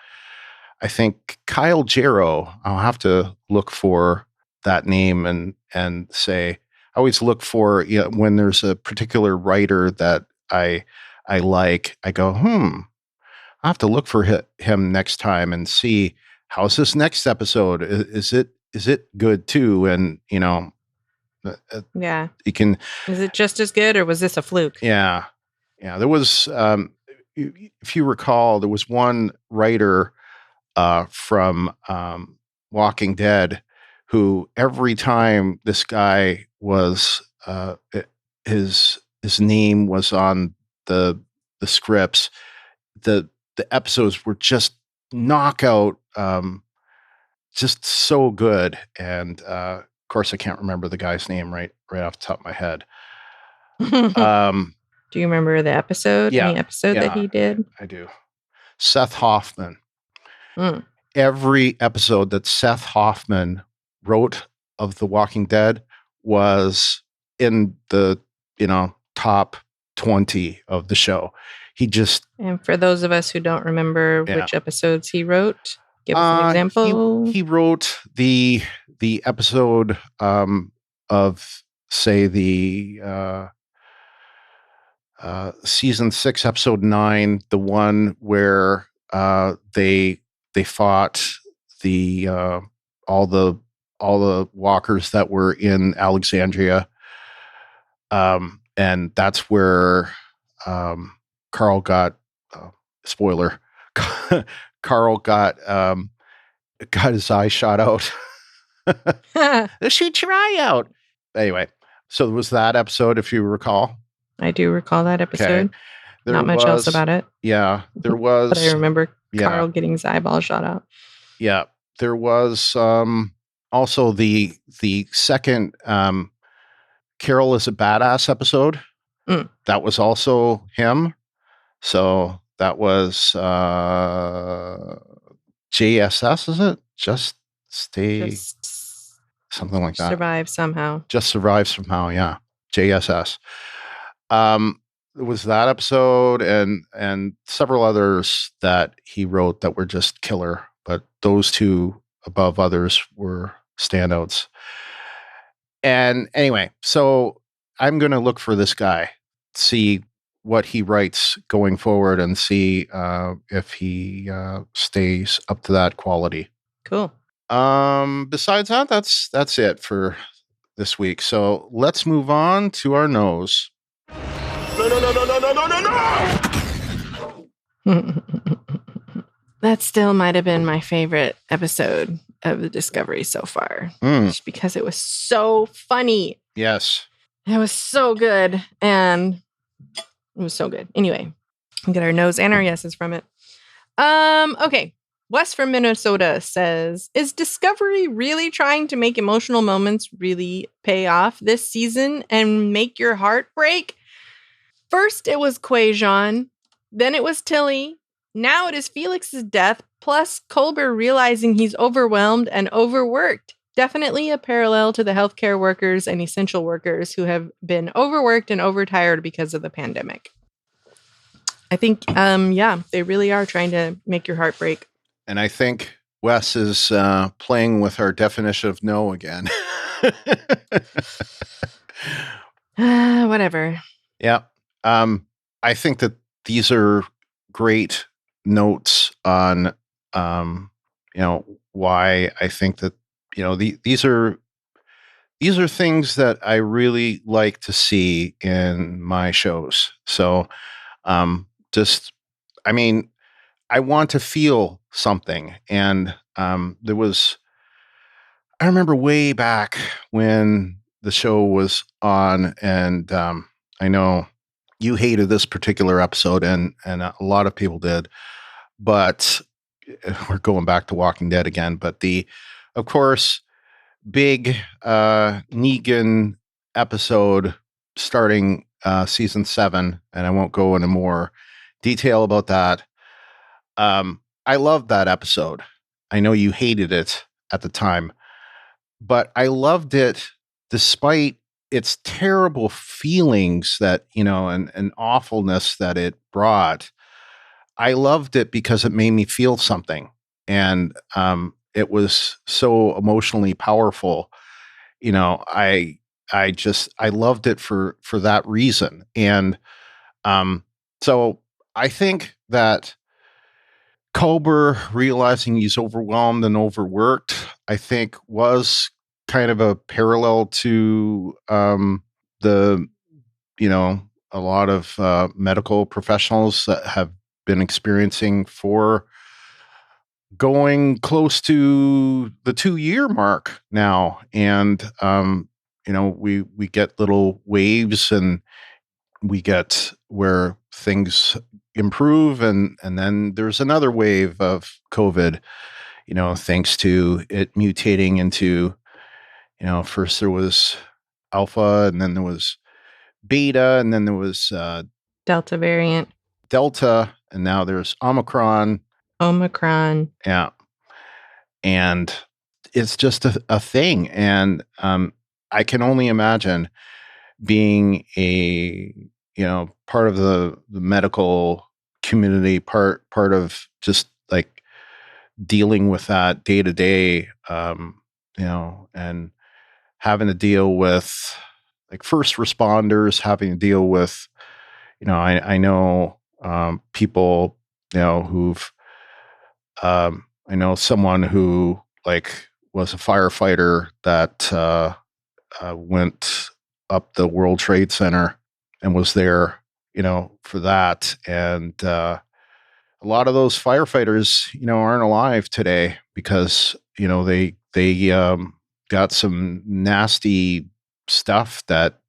Speaker 2: think Kyle Jarrow, I'll have to look for that name and say, I always look for, when there's a particular writer that I like, I go, I'll have to look for him next time and see, how's this next episode? Is it good too? And,
Speaker 1: yeah,
Speaker 2: you can,
Speaker 1: is it just as good, or was this a fluke?
Speaker 2: Yeah. There was, if you recall, there was one writer from Walking Dead who, every time this guy was his name was on the scripts, the episodes were just knockout, just so good. And of course, I can't remember the guy's name right off the top of my head.
Speaker 1: Do you remember the episode?
Speaker 2: Yeah,
Speaker 1: any episode that he did?
Speaker 2: I do. Seth Hoffman. Every episode that Seth Hoffman wrote of The Walking Dead was in the top 20 of the show. He just,
Speaker 1: and for those of us who don't remember which episodes he wrote, give us an example.
Speaker 2: He wrote the episode of, say, the season 6, episode 9, the one where they fought the all the walkers that were in Alexandria, and that's where Carl got spoiler. Carl got his eye shot out. Shoot your eye out. Anyway, so there was that episode, if you recall.
Speaker 1: I do recall that episode. Okay. Not much else about it.
Speaker 2: Yeah, there was.
Speaker 1: But I remember Carl getting his eyeball shot out.
Speaker 2: Yeah, there was also the second Carol is a Badass episode. That was also him. So that was JSS, is it? Just something like that.
Speaker 1: Survive somehow.
Speaker 2: Just survive somehow, yeah. JSS. It was that episode and several others that he wrote that were just killer, but those two above others were standouts. And anyway, so I'm going to look for this guy, see what he writes going forward, and see if he stays up to that quality.
Speaker 1: Cool.
Speaker 2: Besides that, that's it for this week. So let's move on to our nose.
Speaker 1: No. That still might have been my favorite episode of the Discovery so far, just because it was so funny.
Speaker 2: Yes.
Speaker 1: It was so good, and it was so good. Anyway, we get our nose and our yeses from it. Okay. Wes from Minnesota says, is Discovery really trying to make emotional moments really pay off this season and make your heart break? First, it was Quajon. Then it was Tilly. Now it is Felix's death, plus Culber realizing he's overwhelmed and overworked. Definitely a parallel to the healthcare workers and essential workers who have been overworked and overtired because of the pandemic. I think, they really are trying to make your heart break.
Speaker 2: And I think Wes is playing with our definition of no again.
Speaker 1: Whatever.
Speaker 2: Yeah. I think that these are great notes on, why I think that, these are things that I really like to see in my shows. So, I want to feel something. And I remember way back when the show was on, and I know you hated this particular episode, and a lot of people did, but we're going back to Walking Dead again. But of course, big Negan episode starting season 7, and I won't go into more detail about that. I loved that episode. I know you hated it at the time, but I loved it despite its terrible feelings that, and awfulness that it brought. I loved it because it made me feel something. And it was so emotionally powerful. I loved it for that reason. And so I think that Culber realizing he's overwhelmed and overworked, I think, was kind of a parallel to a lot of medical professionals that have been experiencing for going close to the 2-year mark now. And, we get little waves, and we get where things improve, and then there's another wave of COVID, thanks to it mutating into, first there was alpha, and then there was beta, and then there was
Speaker 1: Delta variant.
Speaker 2: Delta, and now there's Omicron. Yeah. And it's just a thing. And I can only imagine being a, part of the medical community, part of just like dealing with that day to day, and having to deal with like first responders, having to deal with, I know people, who've, I know someone who like was a firefighter that went up the World Trade Center and was there, for that. And a lot of those firefighters, aren't alive today because, they got some nasty stuff that,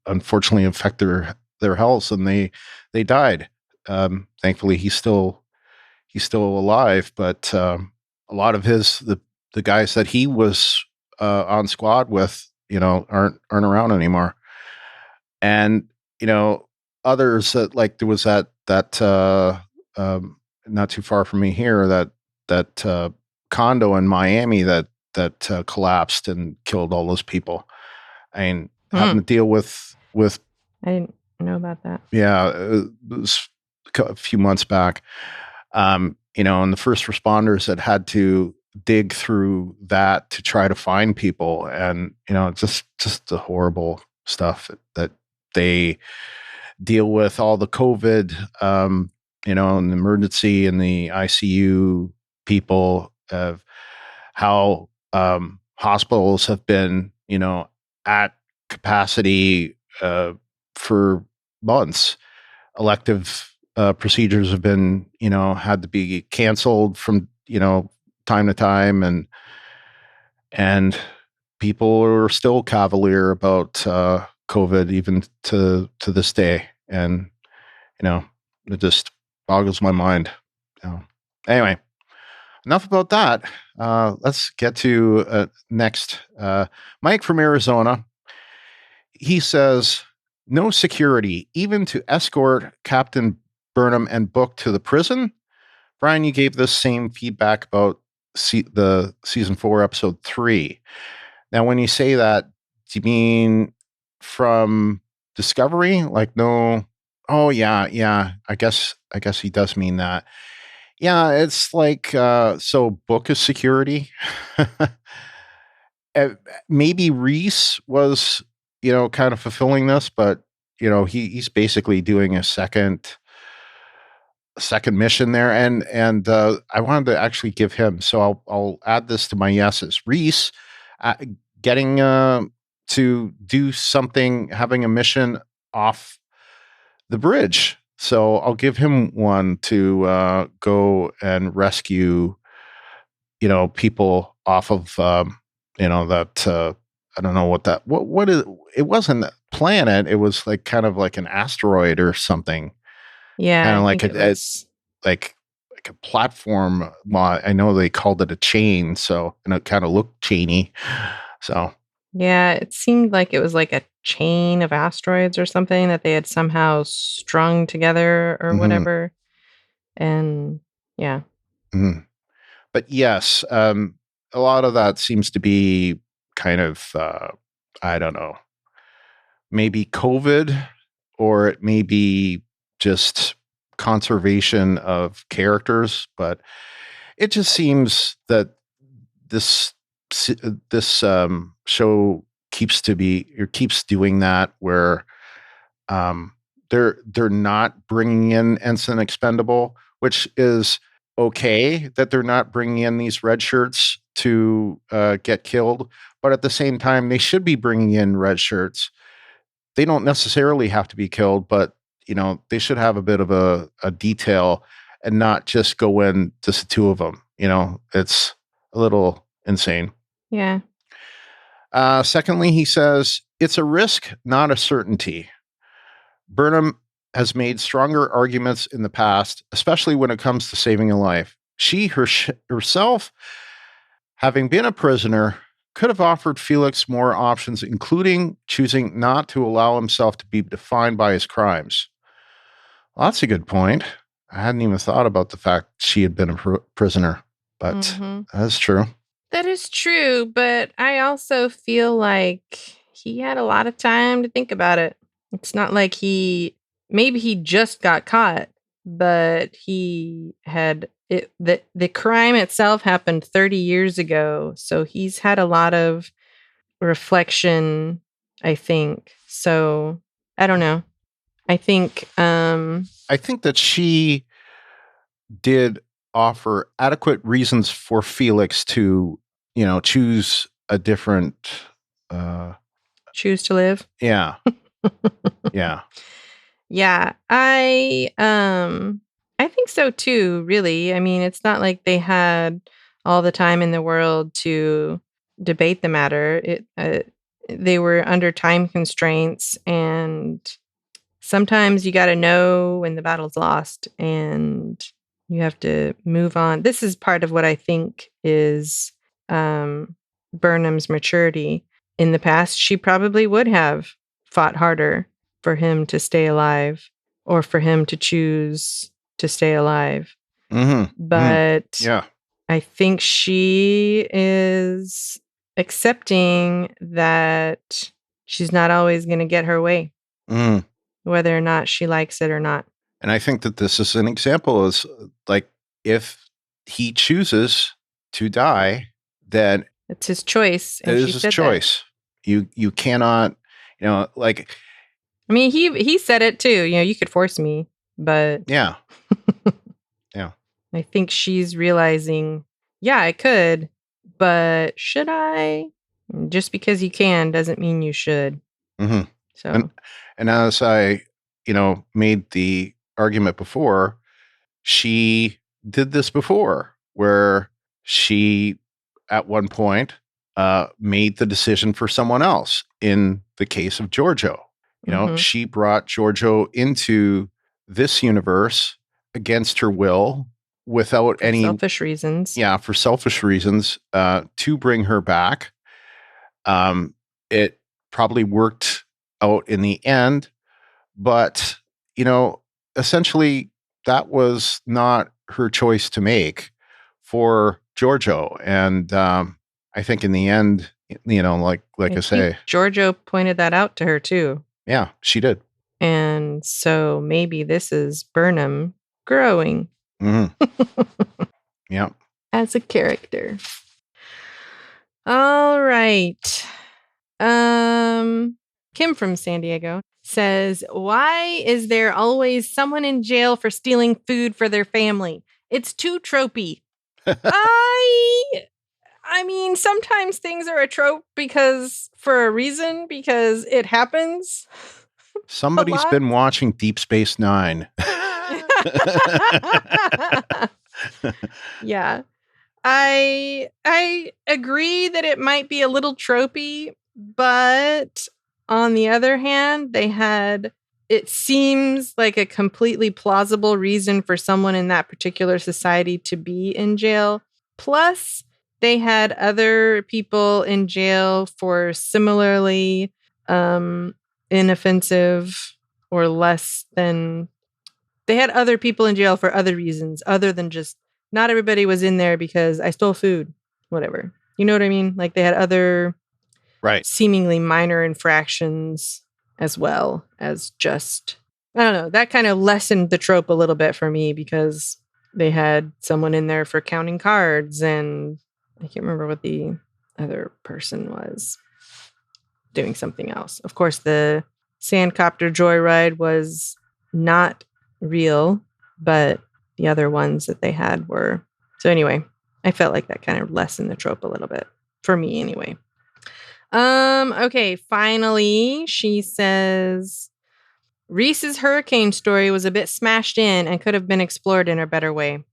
Speaker 2: unfortunately affect their health, and they died. Thankfully he's still alive, but a lot of the guys that he was on squad with, aren't around anymore. And others that, like, there was that not too far from me here, that condo in Miami that collapsed and killed all those people. I mean, having to deal with
Speaker 1: I didn't know about that.
Speaker 2: Yeah, it was a few months back. And the first responders that had to dig through that to try to find people, and just the horrible stuff that they deal with, all the COVID, and the emergency and the ICU people, of how hospitals have been, at capacity for months. Elective procedures have been, had to be canceled from, time to time, and people are still cavalier about COVID even to this day, and it just boggles my mind. Anyway, enough about that. Let's get to next. Mike from Arizona. He says, no security, even to escort Captain Burnham and Book to the prison. Brian, you gave this same feedback about the season 4, episode 3. Now, when you say that, do you mean from Discovery? Like, no? Oh, yeah. I guess he does mean that. Yeah, it's like, so Book is security. Maybe Reese was, kind of fulfilling this, but he's basically doing a second mission there, and I wanted to actually give him. So I'll add this to my yeses. Reese getting to do something, having a mission off the bridge. So I'll give him one to go and rescue, people off of that. I don't know what is. It wasn't a planet. It was like kind of like an asteroid or something.
Speaker 1: Yeah,
Speaker 2: kind of like like a platform. Well, I know they called it a chain, so, and it kind of looked chainy. So
Speaker 1: yeah, it seemed like it was like a chain of asteroids or something that they had somehow strung together or whatever. And yeah.
Speaker 2: But yes, a lot of that seems to be kind of, I don't know, maybe COVID, or it may be just conservation of characters, but it just seems that this show keeps doing that, where they're not bringing in Ensign Expendable, which is okay that they're not bringing in these red shirts to get killed, but at the same time they should be bringing in red shirts. They don't necessarily have to be killed, but they should have a bit of a detail and not just go in just the two of them. It's a little insane.
Speaker 1: Yeah.
Speaker 2: Secondly, he says, it's a risk, not a certainty. Burnham has made stronger arguments in the past, especially when it comes to saving a life. She herself, having been a prisoner, could have offered Felix more options, including choosing not to allow himself to be defined by his crimes. Well, that's a good point. I hadn't even thought about the fact she had been a prisoner, but that's true.
Speaker 1: That is true, but I also feel like he had a lot of time to think about it. It's not like maybe he just got caught, but he had the crime itself happened 30 years ago, so he's had a lot of reflection, I think. So, I don't know. I think
Speaker 2: that she did offer adequate reasons for Felix to, choose a different
Speaker 1: choose to live.
Speaker 2: Yeah. Yeah.
Speaker 1: Yeah, I think so too, really. I mean, it's not like they had all the time in the world to debate the matter. They were under time constraints, and sometimes you got to know when the battle's lost and you have to move on. This is part of what I think is Burnham's maturity, in the past, she probably would have fought harder for him to stay alive or for him to choose to stay alive. But
Speaker 2: Yeah.
Speaker 1: I think she is accepting that she's not always going to get her way, whether or not she likes it or not.
Speaker 2: And I think that this is an example is like if he chooses to die, then
Speaker 1: it's his choice.
Speaker 2: It is his choice. You cannot, like.
Speaker 1: I mean, he said it too. You could force me, but
Speaker 2: yeah, yeah.
Speaker 1: I think she's realizing, yeah, I could, but should I? Just because you can doesn't mean you should. So,
Speaker 2: and as I, made the argument before, she did this before, where she, at one point, made the decision for someone else. In the case of Giorgio, she brought Giorgio into this universe against her will, without any
Speaker 1: selfish reasons.
Speaker 2: Yeah, for selfish reasons, to bring her back. It probably worked out in the end, but essentially that was not her choice to make for Giorgio. And I think in the end, like I say,
Speaker 1: Giorgio pointed that out to her too.
Speaker 2: Yeah, she did.
Speaker 1: And so maybe this is Burnham growing.
Speaker 2: Yeah.
Speaker 1: As a character. All right. Kim from San Diego says, why is there always someone in jail for stealing food for their family? It's too tropey. I mean, sometimes things are a trope for a reason, because it happens.
Speaker 2: Somebody's been watching Deep Space Nine.
Speaker 1: Yeah. I agree that it might be a little tropey, but on the other hand, it seems like a completely plausible reason for someone in that particular society to be in jail. Plus, they had other people in jail for similarly inoffensive or less than. They had other people in jail for other reasons other than just, not everybody was in there because I stole food, whatever. You know what I mean? Like they had other seemingly minor infractions as well as just, I don't know, that kind of lessened the trope a little bit for me, because they had someone in there for counting cards, and I can't remember what the other person was doing something else. Of course, the sandcopter joyride was not real, but the other ones that they had were. So anyway, I felt like that kind of lessened the trope a little bit for me anyway. Okay, finally, she says Reese's hurricane story was a bit smashed in and could have been explored in a better way.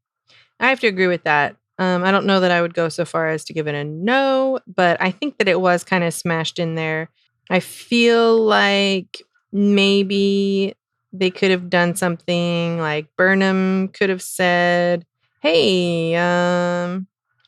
Speaker 1: I have to agree with that. I don't know that I would go so far as to give it a no, but I think that it was kind of smashed in there. I feel like maybe they could have done something like Burnham could have said, hey,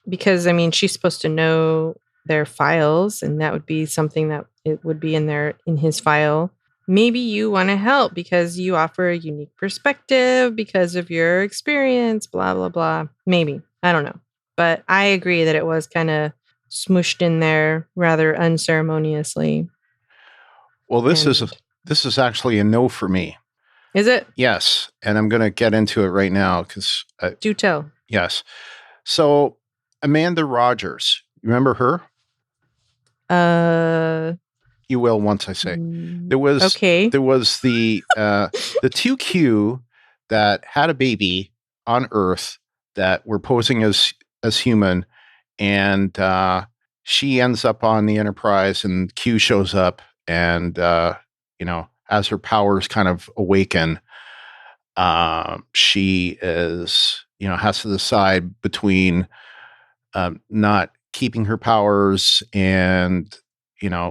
Speaker 1: because I mean, she's supposed to know their files, and that would be something that it would be in his file. Maybe you want to help because you offer a unique perspective because of your experience, blah, blah, blah. Maybe. I don't know. But I agree that it was kind of smooshed in there rather unceremoniously.
Speaker 2: Well, this is actually a no for me.
Speaker 1: Is it?
Speaker 2: Yes. And I'm going to get into it right now because...
Speaker 1: Do tell.
Speaker 2: Yes. So, Amanda Rogers, you remember her? You will once I say. There was the 2Q that had a baby on Earth that were posing as human, and she ends up on the Enterprise, and Q shows up, and as her powers kind of awaken, she is has to decide between not keeping her powers and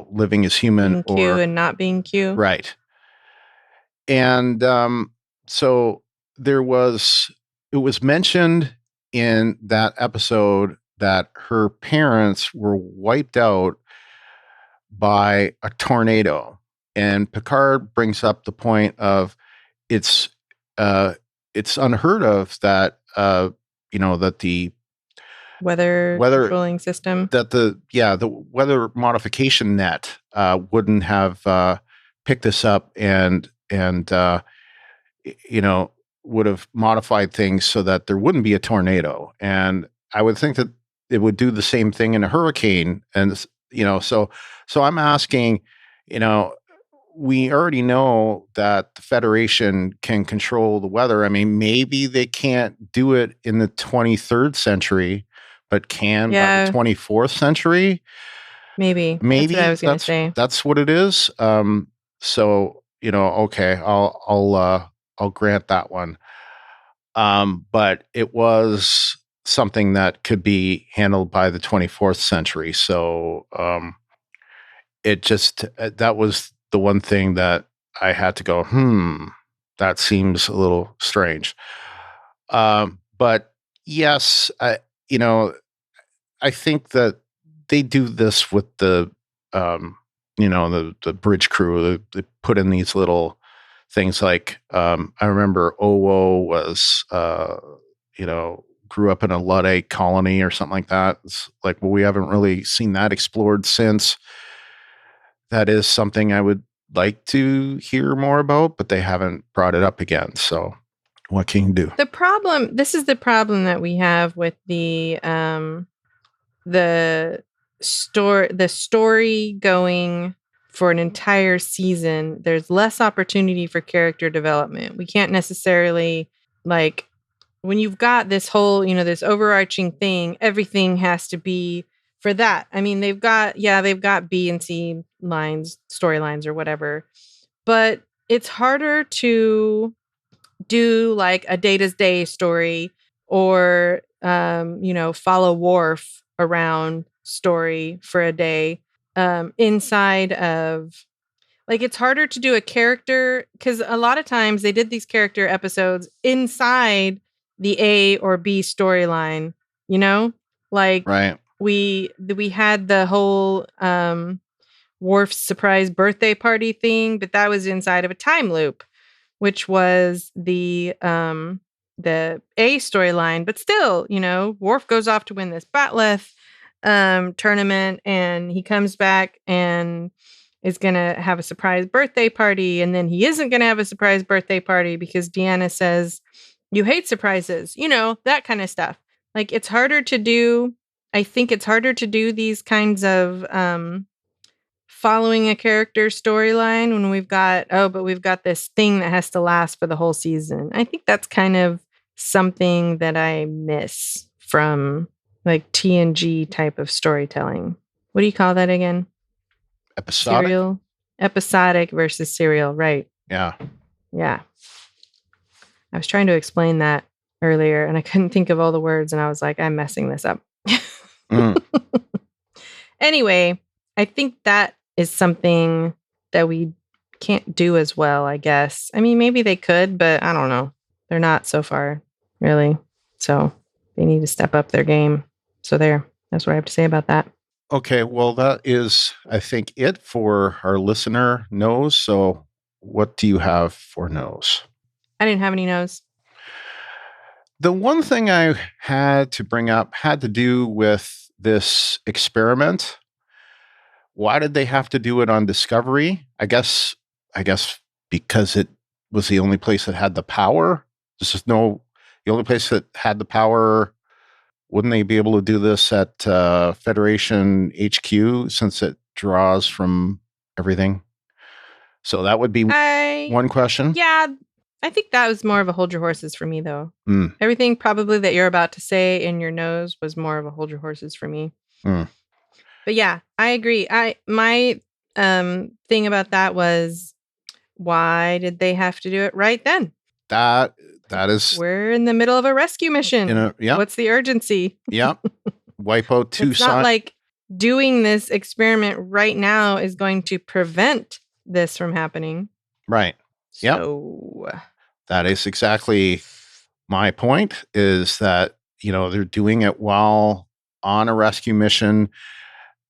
Speaker 2: living as human,
Speaker 1: being Q and not being Q.
Speaker 2: Right. And so it was mentioned in that episode that her parents were wiped out by a tornado. And Picard brings up the point of it's unheard of that that the
Speaker 1: Weather controlling system.
Speaker 2: that the weather modification net wouldn't have picked this up and would have modified things so that there wouldn't be a tornado. And I would think that it would do the same thing in a hurricane. And so I'm asking, we already know that the Federation can control the weather. I mean, maybe they can't do it in the 23rd century, but can by the 24th century.
Speaker 1: Maybe that's what I was going to say.
Speaker 2: That's what it is. So okay, I'll grant that one. But it was something that could be handled by the 24th century. So it just that was the one thing that I had to go, that seems a little strange. But yes, I think that they do this with the bridge crew. They put in these little things like I remember Owo was grew up in a Luddite colony or something like that. It's like, well, we haven't really seen that explored since. That is something I would like to hear more about, but they haven't brought it up again. So what can you do?
Speaker 1: This is the problem that we have with the story going for an entire season. There's less opportunity for character development. We can't necessarily, like, when you've got this whole, this overarching thing, everything has to be for that. I mean, they've got B and C storylines or whatever, but it's harder to do like a Data's Day story or, follow Worf around story for a day inside of, like, it's harder to do a character because a lot of times they did these character episodes inside the A or B storyline, like
Speaker 2: right.
Speaker 1: We had the whole Worf's surprise birthday party thing, but that was inside of a time loop, which was the A storyline. But still, Worf goes off to win this Batleth tournament, and he comes back and is gonna have a surprise birthday party, and then he isn't gonna have a surprise birthday party because Deanna says, "You hate surprises," that kind of stuff. Like, it's harder to do. I think it's harder to do these kinds of following a character storyline when we've got this thing that has to last for the whole season. I think that's kind of something that I miss from like TNG type of storytelling. What do you call that again?
Speaker 2: Episodic?
Speaker 1: Serial? Episodic versus serial, right.
Speaker 2: Yeah.
Speaker 1: I was trying to explain that earlier and I couldn't think of all the words and I was like, I'm messing this up. Anyway, I think that is something that we can't do as well, I guess. I mean, maybe they could, but I don't know. They're not so far, really. So they need to step up their game. So that's what I have to say about that.
Speaker 2: Okay, well, that is, I think, it for our listener knows. So what do you have for knows?
Speaker 1: I didn't have any knows.
Speaker 2: The one thing I had to bring up had to do with this experiment. Why did they have to do it on Discovery? I guess because it was the only place that had the power. The only place that had the power. Wouldn't they be able to do this at Federation HQ since it draws from everything? So that would be one question.
Speaker 1: Yeah, I think that was more of a hold your horses for me, though. Everything probably that you're about to say in your nose was more of a hold your horses for me. But yeah, I agree. My thing about that was, why did they have to do it right then?
Speaker 2: That is,
Speaker 1: we're in the middle of a rescue mission. What's the urgency?
Speaker 2: Wipe out two.
Speaker 1: It's not like doing this experiment right now is going to prevent this from happening.
Speaker 2: Right.
Speaker 1: So
Speaker 2: that is exactly my point, is that, they're doing it while on a rescue mission.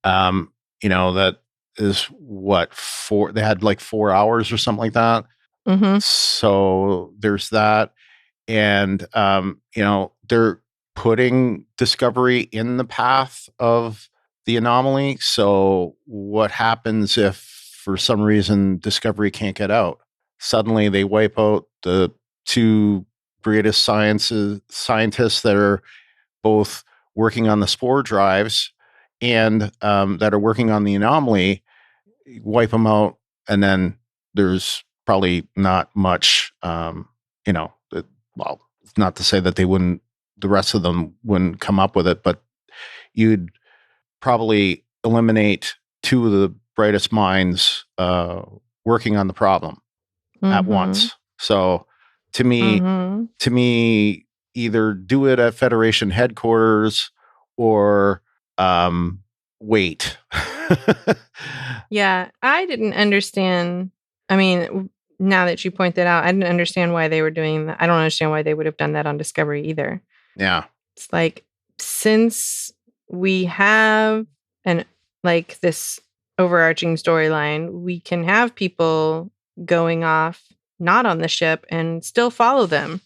Speaker 2: That is what, four? They had like 4 hours or something like that.
Speaker 1: Mm-hmm.
Speaker 2: So there's that. And, they're putting Discovery in the path of the anomaly. So what happens if for some reason Discovery can't get out? Suddenly they wipe out the two greatest scientists that are both working on the spore drives and that are working on the anomaly, wipe them out, and then there's probably not much, well, not to say that the rest of them wouldn't come up with it, but you'd probably eliminate two of the brightest minds working on the problem at once. So to me, either do it at Federation headquarters or wait.
Speaker 1: Yeah, I didn't understand. I mean, now that you point that out, I didn't understand why they were doing that. I don't understand why they would have done that on Discovery either.
Speaker 2: Yeah.
Speaker 1: It's like, since we have this overarching storyline, we can have people going off not on the ship and still follow them.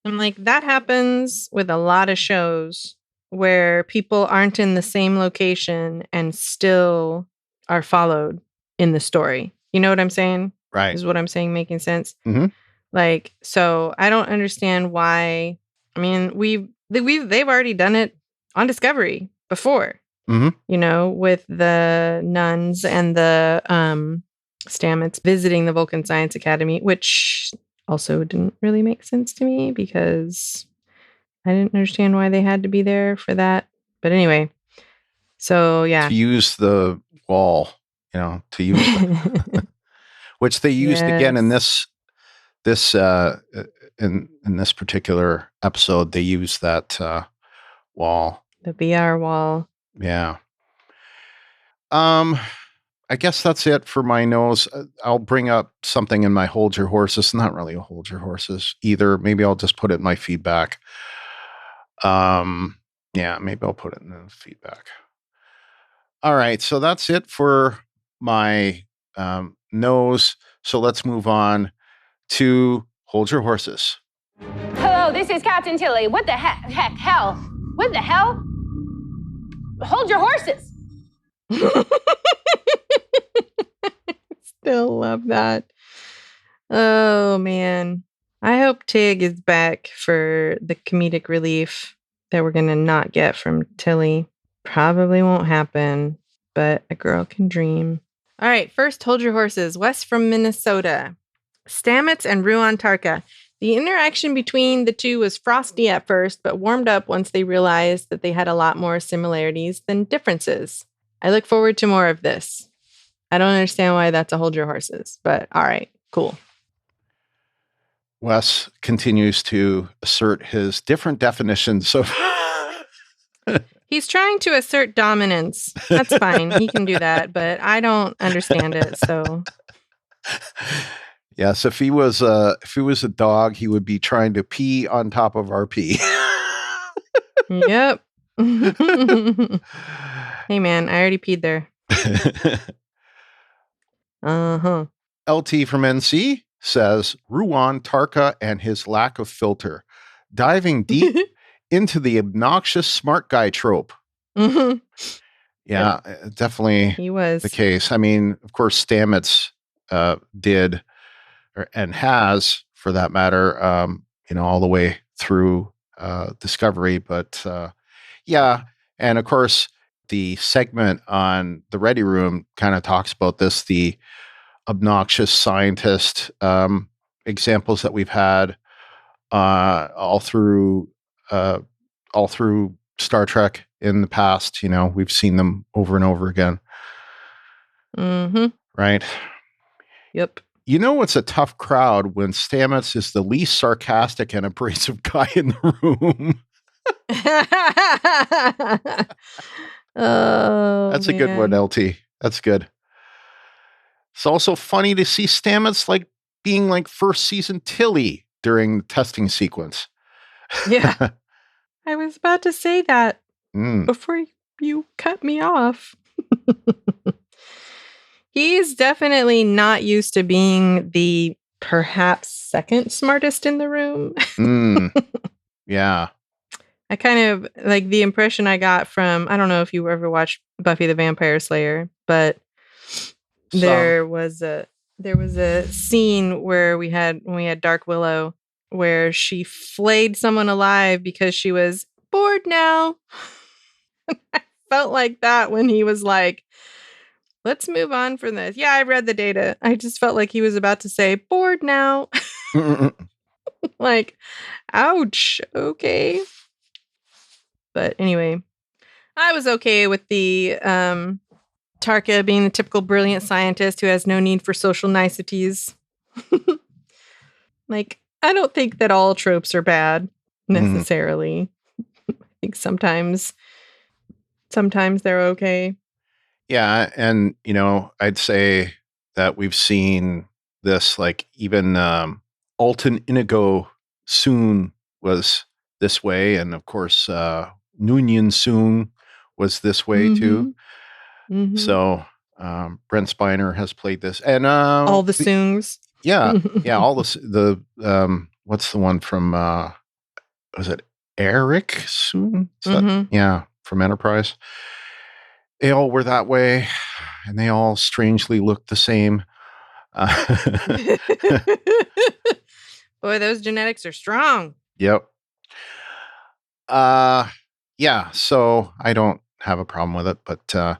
Speaker 1: I'm like, that happens with a lot of shows where people aren't in the same location and still are followed in the story. You know what I'm saying?
Speaker 2: Right.
Speaker 1: Is what I'm saying making sense?
Speaker 2: Mm-hmm.
Speaker 1: Like, so I don't understand why. I mean, they've already done it on Discovery before.
Speaker 2: Mm-hmm.
Speaker 1: With the nuns and the Stamets visiting the Vulcan Science Academy, which also didn't really make sense to me because I didn't understand why they had to be there for that. But anyway, so yeah.
Speaker 2: To use the wall, to use which they used again in this in this particular episode. They used that wall.
Speaker 1: The BR wall.
Speaker 2: Yeah. I guess that's it for my nose. I'll bring up something in my hold your horses. Not really a hold your horses either. Maybe I'll just put it in my feedback. Yeah, maybe I'll put it in the feedback. All right, so that's it for my nose. So let's move on to hold your horses.
Speaker 3: Hello, this is Captain Tilly. What the hell? What the hell? Hold your horses.
Speaker 1: Still love that. Oh man. I hope Tig is back for the comedic relief that we're gonna not get from Tilly. Probably won't happen, but a girl can dream. All right, first, hold your horses. Wes from Minnesota. Stamets and Ruon Tarka. The interaction between the two was frosty at first, but warmed up once they realized that they had a lot more similarities than differences. I look forward to more of this. I don't understand why that's a hold your horses, but all right, cool.
Speaker 2: Wes continues to assert his different definitions of...
Speaker 1: He's trying to assert dominance. That's fine. He can do that, but I don't understand it, so...
Speaker 2: Yes, if he was a dog, he would be trying to pee on top of our pee.
Speaker 1: Yep. Hey man, I already peed there. Uh-huh.
Speaker 2: LT from NC says Ruon Tarka and his lack of filter, diving deep into the obnoxious smart guy trope.
Speaker 1: Mm-hmm.
Speaker 2: Yeah, definitely
Speaker 1: he was
Speaker 2: the case. I mean, of course, Stamets did and has, for that matter, all the way through Discovery. But yeah, and of course, the segment on the Ready Room kind of talks about this, the obnoxious scientist examples that we've had all through Star Trek in the past. We've seen them over and over again.
Speaker 1: Mm-hmm.
Speaker 2: Right?
Speaker 1: Yep.
Speaker 2: It's a tough crowd when Stamets is the least sarcastic and abrasive guy in the room.
Speaker 1: Oh,
Speaker 2: that's a good one, LT. That's good. It's also funny to see Stamets being like first season Tilly during the testing sequence.
Speaker 1: Yeah. I was about to say that before you cut me off. He's definitely not used to being the perhaps second smartest in the room.
Speaker 2: Yeah.
Speaker 1: I kind of like the impression I got from, I don't know if you ever watched Buffy the Vampire Slayer, but there was a scene where when we had Dark Willow where she flayed someone alive because she was bored now. I felt like that when he was like, let's move on from this. Yeah, I read the data. I just felt like he was about to say bored now. Like, ouch. Okay. But anyway, I was okay with the Tarka being the typical brilliant scientist who has no need for social niceties. Like, I don't think that all tropes are bad necessarily. I think sometimes they're okay.
Speaker 2: Yeah, and I'd say that we've seen this, like even Alton Inigo soon was this way, and of course Noonien soon was this way too.
Speaker 1: Mm-hmm.
Speaker 2: So Brent Spiner has played this, and
Speaker 1: all the Soongs.
Speaker 2: Yeah, all the what's the one from was it Eric Soon? Yeah, from Enterprise. They all were that way, and they all strangely looked the same.
Speaker 1: Boy, those genetics are strong.
Speaker 2: Yep. Yeah, so I don't have a problem with it, but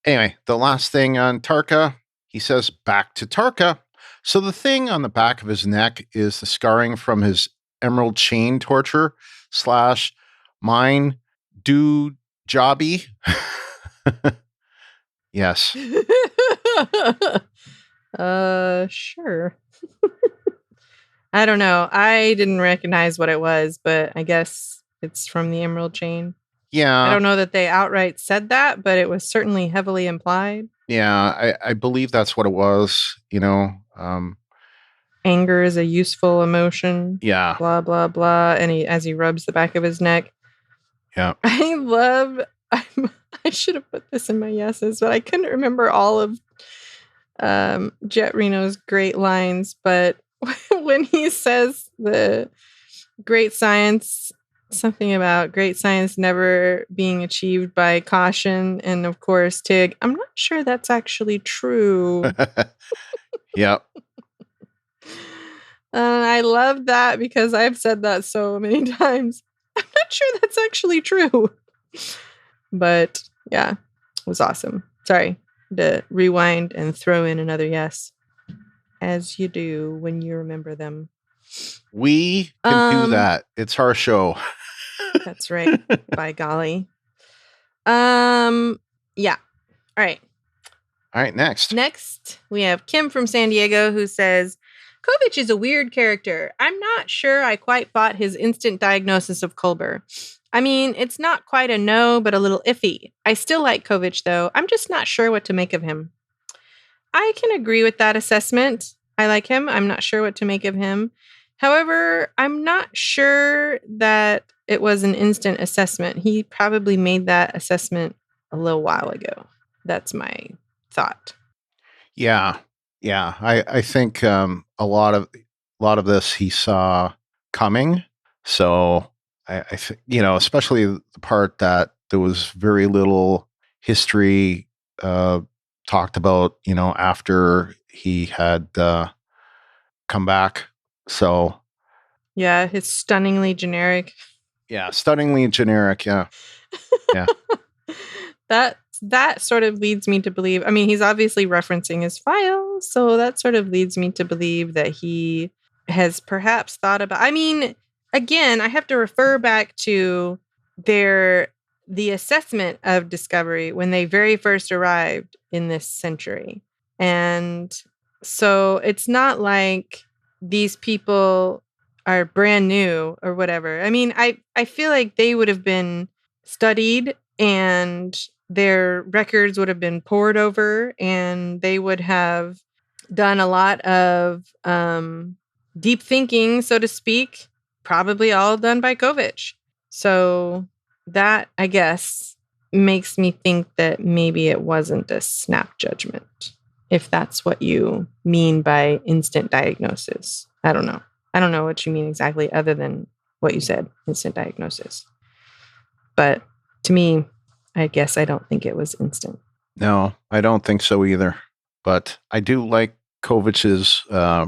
Speaker 2: anyway, the last thing on Tarka, he says, back to Tarka. So the thing on the back of his neck is the scarring from his emerald chain torture / mine do jobby. Yes.
Speaker 1: Sure. I don't know. I didn't recognize what it was, but I guess it's from the emerald chain.
Speaker 2: Yeah.
Speaker 1: I don't know that they outright said that, but it was certainly heavily implied.
Speaker 2: Yeah, I believe that's what it was,
Speaker 1: Anger is a useful emotion.
Speaker 2: Yeah.
Speaker 1: Blah, blah, blah. And as he rubs the back of his neck.
Speaker 2: Yeah.
Speaker 1: I should have put this in my yeses, but I couldn't remember all of Jet Reno's great lines. But when he says the great science, something about great science never being achieved by caution. And of course, Tig, I'm not sure that's actually true.
Speaker 2: Yep.
Speaker 1: I love that because I've said that so many times. I'm not sure that's actually true. But yeah, it was awesome. Sorry to rewind and throw in another yes, as you do when you remember them.
Speaker 2: We can do that. It's our show.
Speaker 1: That's right. By golly. Yeah. All right.
Speaker 2: All right, next.
Speaker 1: Next, we have Kim from San Diego who says, Kovich is a weird character. I'm not sure I quite bought his instant diagnosis of Culber. I mean, it's not quite a no, but a little iffy. I still like Kovich, though. I'm just not sure what to make of him. I can agree with that assessment. I like him. I'm not sure what to make of him. However, I'm not sure that it was an instant assessment. He probably made that assessment a little while ago. That's my thought.
Speaker 2: Yeah. I think a lot of this he saw coming. So I think, especially the part that there was very little history talked about, after he had come back. So
Speaker 1: yeah, it's stunningly generic.
Speaker 2: Yeah, stunningly generic. Yeah.
Speaker 1: That sort of leads me to believe, I mean, he's obviously referencing his file, so that sort of leads me to believe that he has perhaps thought about, I mean, again, I have to refer back to the assessment of Discovery when they very first arrived in this century. And so it's not like these people are brand new or whatever. I mean, I feel like they would have been studied and their records would have been pored over and they would have done a lot of deep thinking, so to speak, probably all done by Kovich. So that, I guess, makes me think that maybe it wasn't a snap judgment, if that's what you mean by instant diagnosis. I don't know. I don't know what you mean exactly other than what you said, instant diagnosis. But to me, I guess I don't think it was instant.
Speaker 2: No, I don't think so either. But I do like Kovich's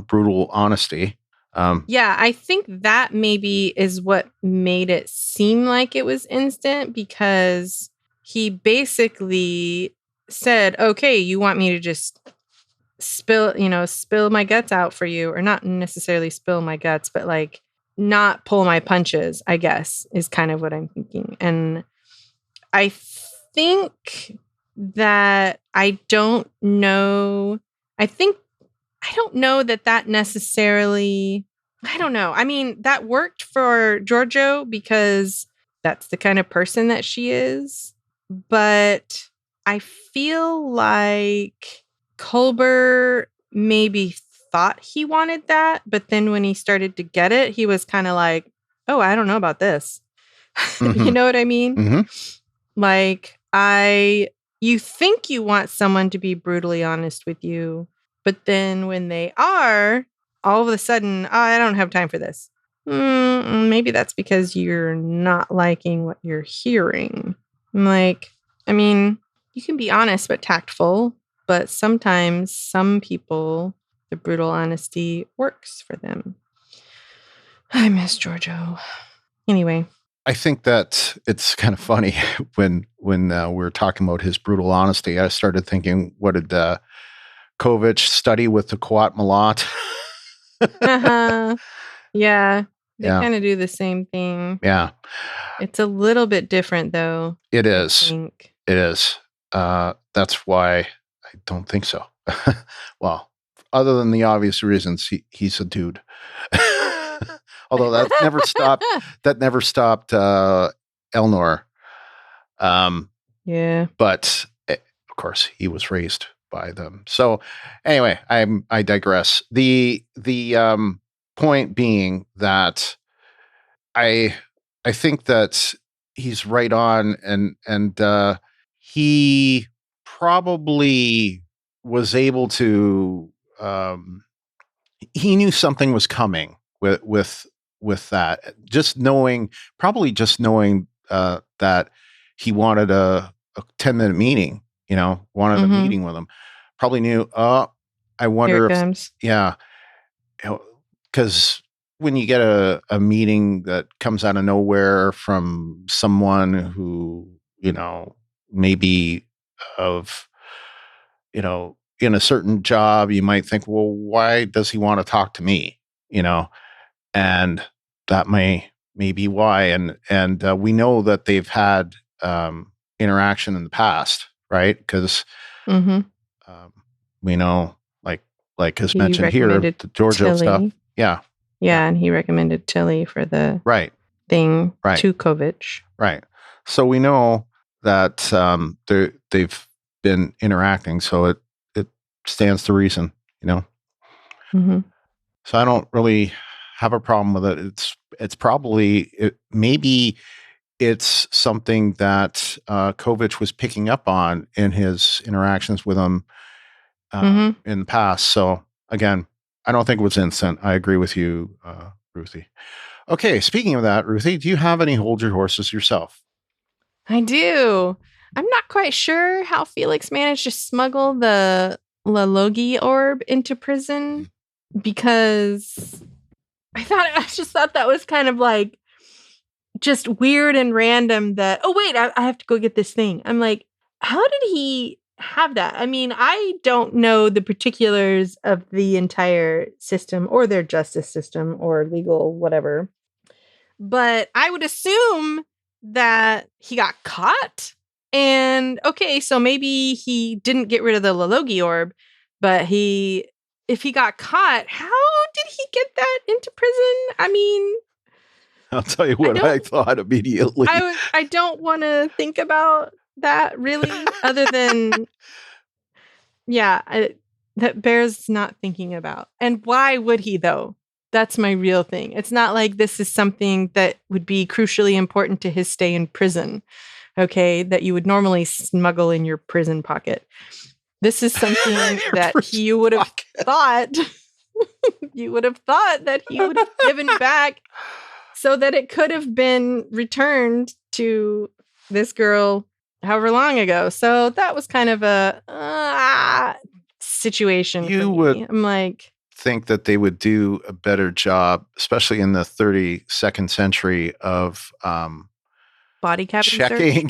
Speaker 2: brutal honesty.
Speaker 1: Yeah, I think that maybe is what made it seem like it was instant, because he basically said, okay, you want me to just spill my guts out for you, or not necessarily spill my guts, but like not pull my punches, I guess, is kind of what I'm thinking. And I think that I don't know that necessarily, I don't know. I mean, that worked for Giorgio because that's the kind of person that she is. But I feel like Culber maybe thought he wanted that, but then when he started to get it, he was kind of like, oh, I don't know about this.
Speaker 2: Mm-hmm.
Speaker 1: You know what I mean?
Speaker 2: Mm-hmm.
Speaker 1: Like, you think you want someone to be brutally honest with you, but then when they are, all of a sudden, oh, I don't have time for this. Maybe that's because you're not liking what you're hearing. Like, I mean, you can be honest but tactful, but sometimes some people, the brutal honesty works for them. I miss Giorgio. Anyway.
Speaker 2: I think that it's kind of funny when we were talking about his brutal honesty. I started thinking, what did Kovich study with the Qowat Milat?
Speaker 1: Yeah, they kind of do the same thing.
Speaker 2: Yeah,
Speaker 1: it's a little bit different, though.
Speaker 2: It is. It is. That's why I don't think so. Well, other than the obvious reasons, he's a dude. Although that never stopped. That never stopped Elnor.
Speaker 1: Yeah.
Speaker 2: But of course, he was raised by them. So anyway, I digress. The point being that I think that he's right on, and he probably was able to. He knew something was coming with that. Just knowing that he wanted a 10-minute meeting. Wanted a meeting with him. Probably knew. I wonder if yeah, because when you get a meeting that comes out of nowhere from someone who, maybe of, in a certain job, you might think, well, why does he want to talk to me? And that may be why. And we know that they've had interaction in the past, right? Because we know, like as mentioned here, the Giorgio stuff. Yeah.
Speaker 1: Yeah, and he recommended Tilly for the thing to Kovich.
Speaker 2: Right. So we know that they've been interacting, so it stands to reason,
Speaker 1: Mm-hmm.
Speaker 2: So I don't really have a problem with it. It's probably maybe it's something that Kovich was picking up on in his interactions with him in the past. So again, I don't think it was instant. I agree with you, Ruthie. Okay, speaking of that, Ruthie, do you have any hold your horses yourself?
Speaker 1: I do. I'm not quite sure how Felix managed to smuggle the Lalogi orb into prison, because I just thought that was kind of like just weird and random that, oh wait, I have to go get this thing. I'm like, how did he have that? I mean, I don't know the particulars of the entire system or their justice system or legal whatever, but I would assume that he got caught. And okay, so maybe he didn't get rid of the Lalogi orb, but if he got caught, how did he get that into prison? I mean,
Speaker 2: I'll tell you what I thought immediately.
Speaker 1: I don't want to think about that really, other than, that bears not thinking about. And why would he, though? That's my real thing. It's not like this is something that would be crucially important to his stay in prison. okay, that you would normally smuggle in your prison pocket. This is something that you would have thought that he would have given back so that it could have been returned to this girl however long ago. So that was kind of a situation for me. I'm like,
Speaker 2: think that they would do a better job, especially in the 32nd century, of
Speaker 1: body cavity
Speaker 2: checking.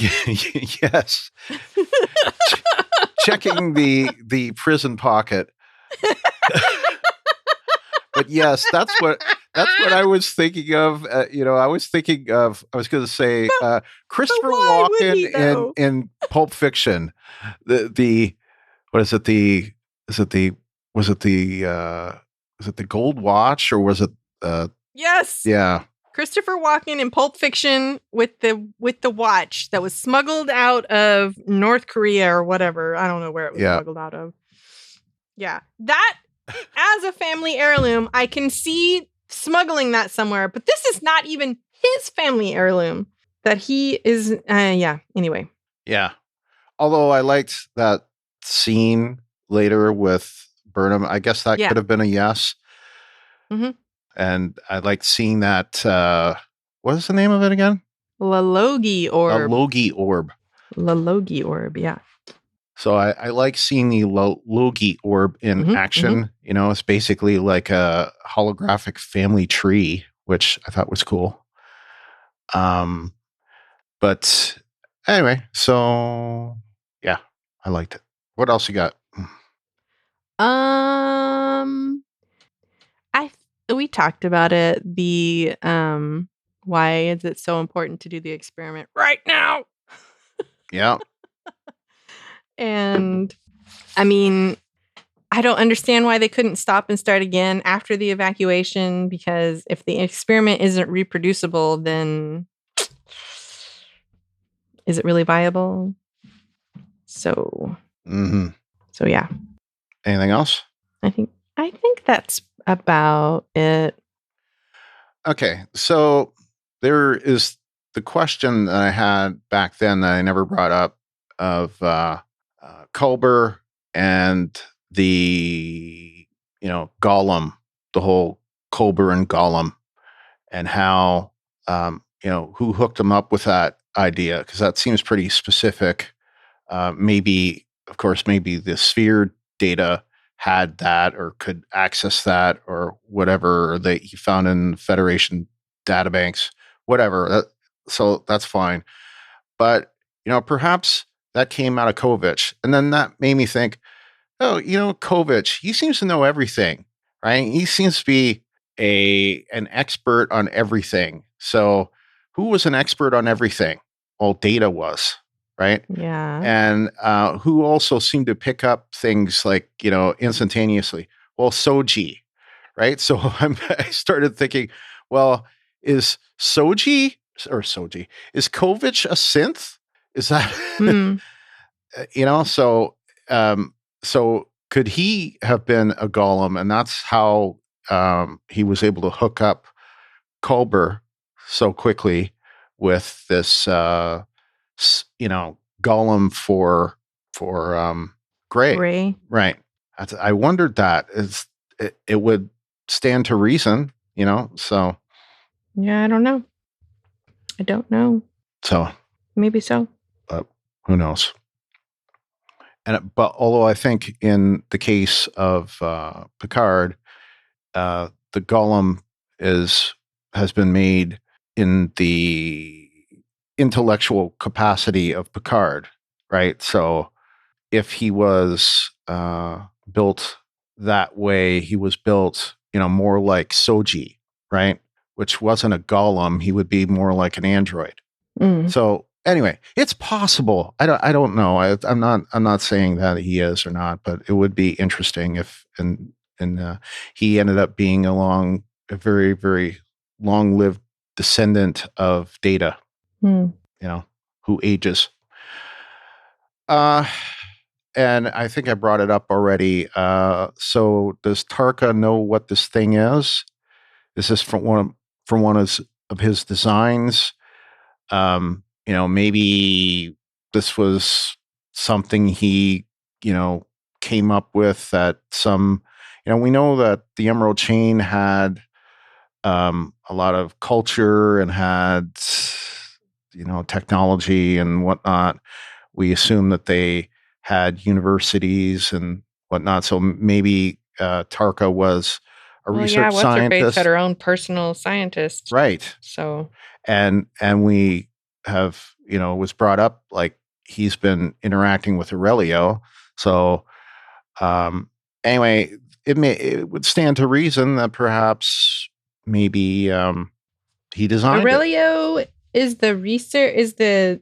Speaker 2: Yes, checking the prison pocket. But yes, that's what I was thinking of. I was going to say Christopher Walken in Pulp Fiction. The was it the gold watch, or was it
Speaker 1: yes.
Speaker 2: Yeah.
Speaker 1: Christopher Walken in Pulp Fiction with the watch that was smuggled out of North Korea or whatever. I don't know where it was smuggled out of. Yeah. That, as a family heirloom, I can see smuggling that somewhere, but this is not even his family heirloom that he is. Anyway.
Speaker 2: Yeah. Although I liked that scene later with Burnham. I guess that could have been a yes.
Speaker 1: Mm-hmm.
Speaker 2: And I liked seeing that. What is the name of it again?
Speaker 1: Lalogi Orb.
Speaker 2: Lalogi Orb,
Speaker 1: yeah.
Speaker 2: So I like seeing the Logi Orb in action. Mm-hmm. It's basically like a holographic family tree, which I thought was cool. But anyway, so yeah, I liked it. What else you got?
Speaker 1: We talked about it. The why is it so important to do the experiment right now?
Speaker 2: Yeah.
Speaker 1: And I mean, I don't understand why they couldn't stop and start again after the evacuation, because if the experiment isn't reproducible, then is it really viable? So yeah.
Speaker 2: Anything else?
Speaker 1: I think that's about it.
Speaker 2: Okay, so there is the question that I had back then that I never brought up of Culber and the Gollum, the whole Culber and Gollum, and how who hooked them up with that idea, because that seems pretty specific. Maybe the Sphere data had that or could access that or whatever that he found in Federation databanks, whatever. So that's fine. But, perhaps that came out of Kovich. And then that made me think, Kovich, he seems to know everything, right? He seems to be an expert on everything. So who was an expert on everything? Well, Data was. Right.
Speaker 1: Yeah.
Speaker 2: And who also seemed to pick up things like, instantaneously. Well, Soji. Right. So I started thinking, well, is Kovich a synth? Is that, so could he have been a Gollum? And that's how he was able to hook up Culber so quickly with this, Gollum for Gray. Right. I wondered that it would stand to reason, so.
Speaker 1: Yeah, I don't know.
Speaker 2: So.
Speaker 1: Maybe so.
Speaker 2: But who knows? But although I think in the case of Picard, the Gollum has been made in the intellectual capacity of Picard, right? So if he was built that way, he was built, more like Soji, right? Which wasn't a Gollum. He would be more like an android. So anyway, it's possible. I don't know. I'm not saying that he is or not, but it would be interesting if he ended up being a very, very long-lived descendant of Data. Who ages. And I think I brought it up already. So does Tarka know what this thing is? Is this from one of his designs? maybe this was something he, came up with that we know that the Emerald Chain had a lot of culture and had, technology and whatnot. We assume that they had universities and whatnot. So maybe Tarka was a research
Speaker 1: what's her face
Speaker 2: scientist.
Speaker 1: had her own personal scientist,
Speaker 2: right?
Speaker 1: So
Speaker 2: and we have, was brought up like he's been interacting with Aurelio. So anyway, it would stand to reason that perhaps maybe he designed
Speaker 1: Aurelio is the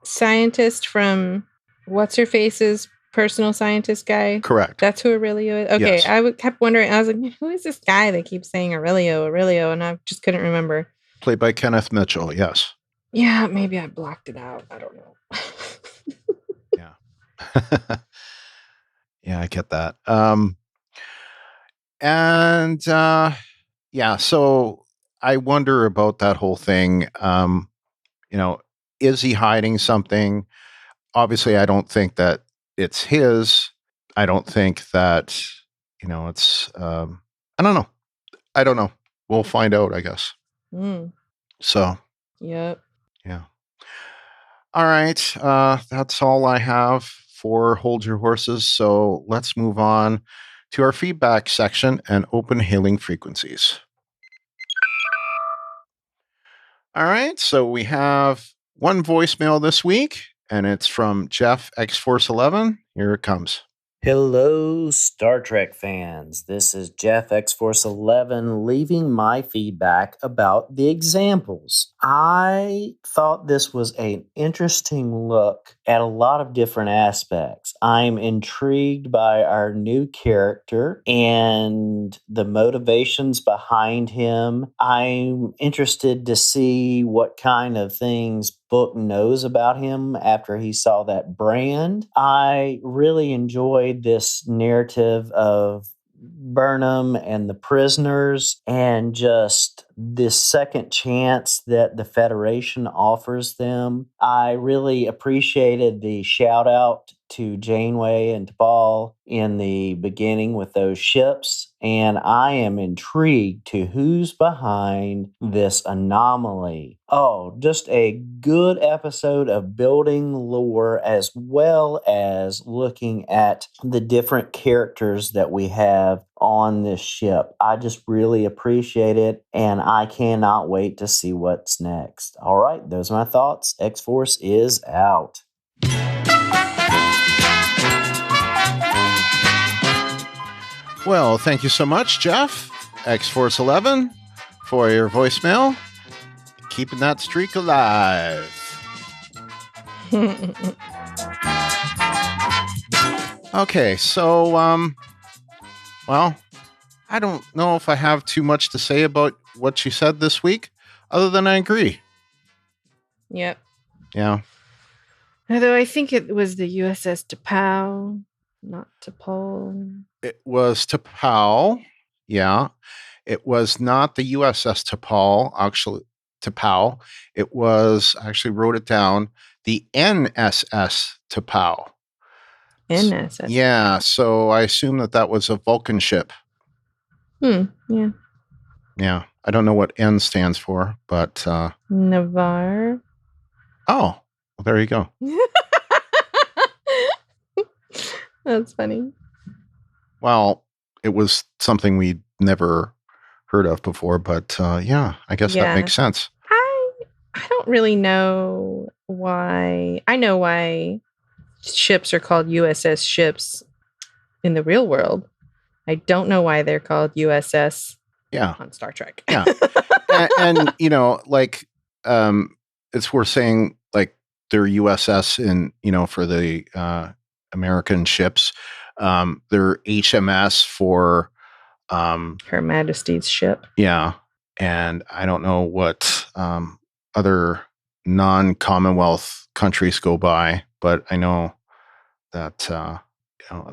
Speaker 1: scientist from what's her face's personal scientist guy.
Speaker 2: Correct.
Speaker 1: That's who Aurelio is. Okay,
Speaker 2: yes.
Speaker 1: kept wondering. I was like, who is this guy that keeps saying Aurelio, and I just couldn't remember.
Speaker 2: Played by Kenneth Mitchell. Yes.
Speaker 1: Yeah, maybe I blocked it out. I don't know.
Speaker 2: Yeah. Yeah, I get that. And so I wonder about that whole thing. Is he hiding something? Obviously, I don't think that it's his. I don't think that, it's, I don't know. We'll find out, I guess. So.
Speaker 1: Yep.
Speaker 2: Yeah. All right. That's all I have for Hold Your Horses. So let's move on to our feedback section and open hailing frequencies. All right. So we have one voicemail this week, and it's from Jeff X-Force 11. Here it comes.
Speaker 4: Hello, Star Trek fans. This is Jeff X-Force 11 leaving my feedback about the examples. I thought this was an interesting look at a lot of different aspects. I'm intrigued by our new character and the motivations behind him. I'm interested to see what kind of things Book knows about him after he saw that brand. I really enjoyed this narrative of Burnham and the prisoners and just this second chance that the Federation offers them. I really appreciated the shout out to Janeway and T'Pol in the beginning with those ships, and I am intrigued to who's behind this anomaly. Oh, just a good episode of building lore as well as looking at the different characters that we have on this ship. I just really appreciate it, and I cannot wait to see what's next. All right, those are my thoughts. X-Force is out.
Speaker 2: Well, thank you so much, Jeff, X-Force 11, for your voicemail. Keeping that streak alive. Okay, so, well, I don't know if I have too much to say about what she said this week, other than I agree.
Speaker 1: Yep.
Speaker 2: Yeah.
Speaker 1: Although I think it was the USS T'Pau, not T'Pol.
Speaker 2: It was T'Pau. Yeah. It was not the USS T'Pol, actually. T'Pau. It was, I actually wrote it down, the NSS T'Pau.
Speaker 1: NSS.
Speaker 2: Yeah. So I assume that was a Vulcan ship.
Speaker 1: Yeah.
Speaker 2: Yeah. I don't know what N stands for, but.
Speaker 1: Navarre.
Speaker 2: Oh, well, there you go.
Speaker 1: That's funny.
Speaker 2: Well, it was something we'd never heard of before, but yeah, I guess that makes sense.
Speaker 1: I don't really know why. I know why ships are called USS ships in the real world. I don't know why they're called USS on Star Trek.
Speaker 2: Yeah. and like, it's worth saying, like, they're USS in, for the American ships. They're HMS for
Speaker 1: Her Majesty's ship.
Speaker 2: Yeah. And I don't know what other non-Commonwealth countries go by, but I know that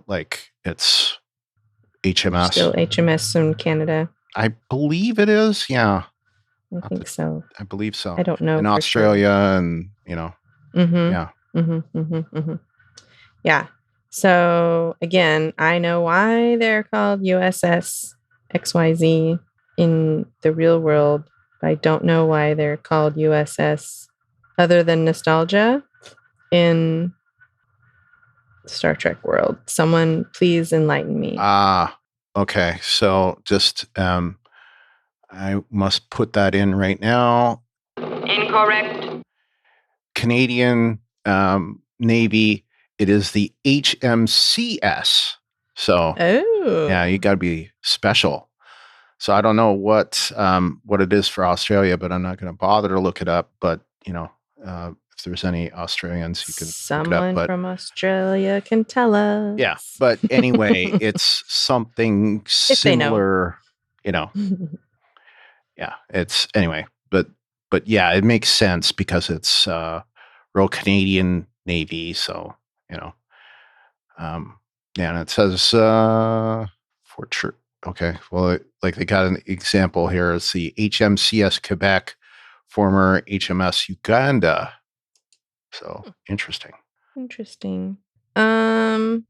Speaker 2: like it's HMS.
Speaker 1: Still HMS in Canada.
Speaker 2: I believe it is. Yeah.
Speaker 1: I think so.
Speaker 2: I believe so.
Speaker 1: I don't know.
Speaker 2: In
Speaker 1: for
Speaker 2: Australia and,
Speaker 1: Mm-hmm.
Speaker 2: yeah.
Speaker 1: Mm-hmm, mm-hmm, mm-hmm. Yeah. So again, I know why they're called USS XYZ in the real world. But I don't know why they're called USS other than nostalgia in Star Trek world. Someone please enlighten me.
Speaker 2: Okay. So just I must put that in right now.
Speaker 3: Incorrect.
Speaker 2: Canadian Navy, it is the HMCS. So yeah, you got to be special. So I don't know what it is for Australia, but I'm not going to bother to look it up. But if there's any Australians, you can
Speaker 1: Someone
Speaker 2: look it up. But
Speaker 1: from Australia can tell us.
Speaker 2: yeah, but anyway, it's something similar. Yeah, it's anyway. But yeah, it makes sense because it's Royal Canadian Navy. So yeah, and it says for sure. Okay, well, like they got an example here. It's the HMCS Quebec, former HMS Uganda. So interesting.
Speaker 1: Interesting. Do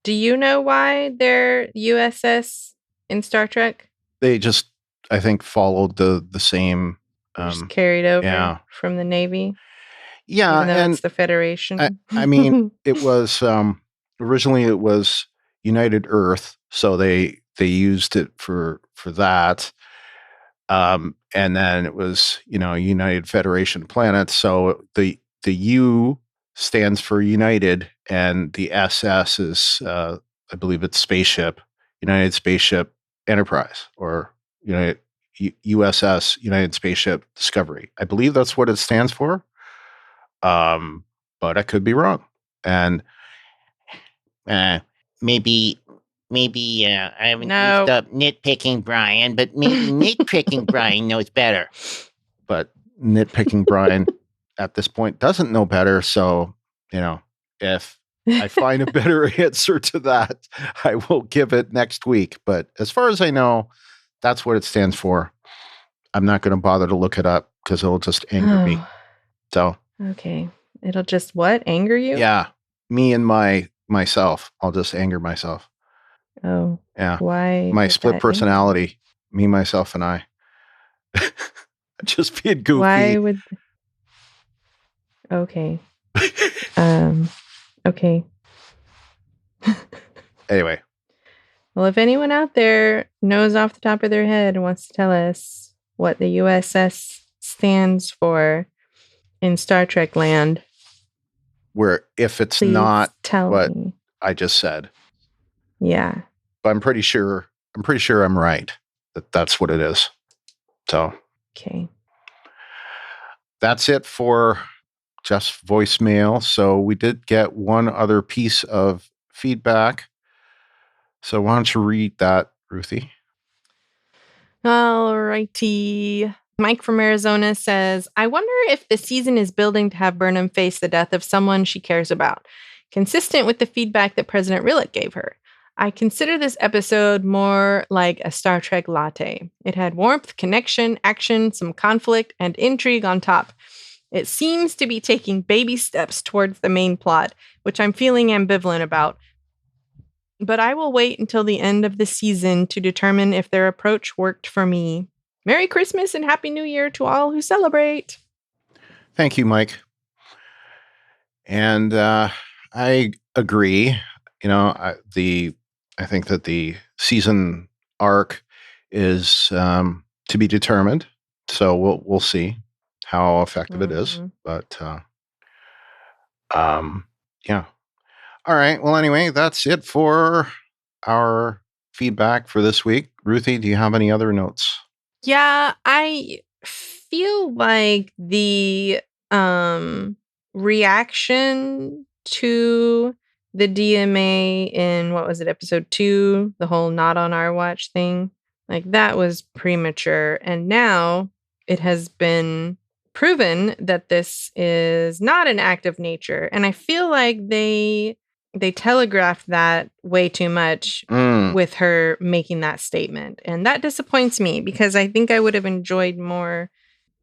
Speaker 1: you know why they're USS in Star Trek?
Speaker 2: They just, I think, followed the same.
Speaker 1: Just carried over
Speaker 2: yeah.
Speaker 1: from the Navy.
Speaker 2: Yeah,
Speaker 1: even though
Speaker 2: and
Speaker 1: it's the Federation.
Speaker 2: I mean, it was originally it was United Earth, so they used it for that, and then it was United Federation Planets. So the U stands for United, and the SS is I believe it's spaceship, United Spaceship Enterprise, or USS United Spaceship Discovery. I believe that's what it stands for. But I could be wrong. And
Speaker 5: maybe I haven't used up nitpicking Brian, but maybe nitpicking Brian knows better.
Speaker 2: But nitpicking Brian at this point doesn't know better. So, if I find a better answer to that, I will give it next week. But as far as I know, that's what it stands for. I'm not going to bother to look it up because it'll just anger me. So.
Speaker 1: Okay. It'll just what? Anger you?
Speaker 2: Yeah. Me and myself. I'll just anger myself.
Speaker 1: Oh.
Speaker 2: Yeah.
Speaker 1: Why?
Speaker 2: My split personality. Me, myself, and I. Just being goofy.
Speaker 1: Why would... Okay. Okay.
Speaker 2: Anyway.
Speaker 1: Well, if anyone out there knows off the top of their head and wants to tell us what the USS stands for in Star Trek land,
Speaker 2: where if it's
Speaker 1: please
Speaker 2: not
Speaker 1: tell
Speaker 2: what
Speaker 1: me.
Speaker 2: I just said.
Speaker 1: Yeah.
Speaker 2: But I'm pretty sure I'm right that that's what it is. So.
Speaker 1: Okay.
Speaker 2: That's it for just voicemail. So we did get one other piece of feedback. So why don't you read that, Ruthie?
Speaker 1: All righty. Mike from Arizona says, I wonder if the season is building to have Burnham face the death of someone she cares about, consistent with the feedback that President Rillick gave her. I consider this episode more like a Star Trek latte. It had warmth, connection, action, some conflict, and intrigue on top. It seems to be taking baby steps towards the main plot, which I'm feeling ambivalent about. But I will wait until the end of the season to determine if their approach worked for me. Merry Christmas and Happy New Year to all who celebrate.
Speaker 2: Thank you, Mike. And I agree. I think that the season arc is to be determined. So we'll see how effective it is. But yeah. All right. Well, anyway, that's it for our feedback for this week. Ruthie, do you have any other notes?
Speaker 1: Yeah, I feel like the reaction to the DMA in, what was it, episode 2, the whole not on our watch thing, like that was premature. And now it has been proven that this is not an act of nature. And I feel like they telegraphed that way too much with her making that statement. And that disappoints me because I think I would have enjoyed more.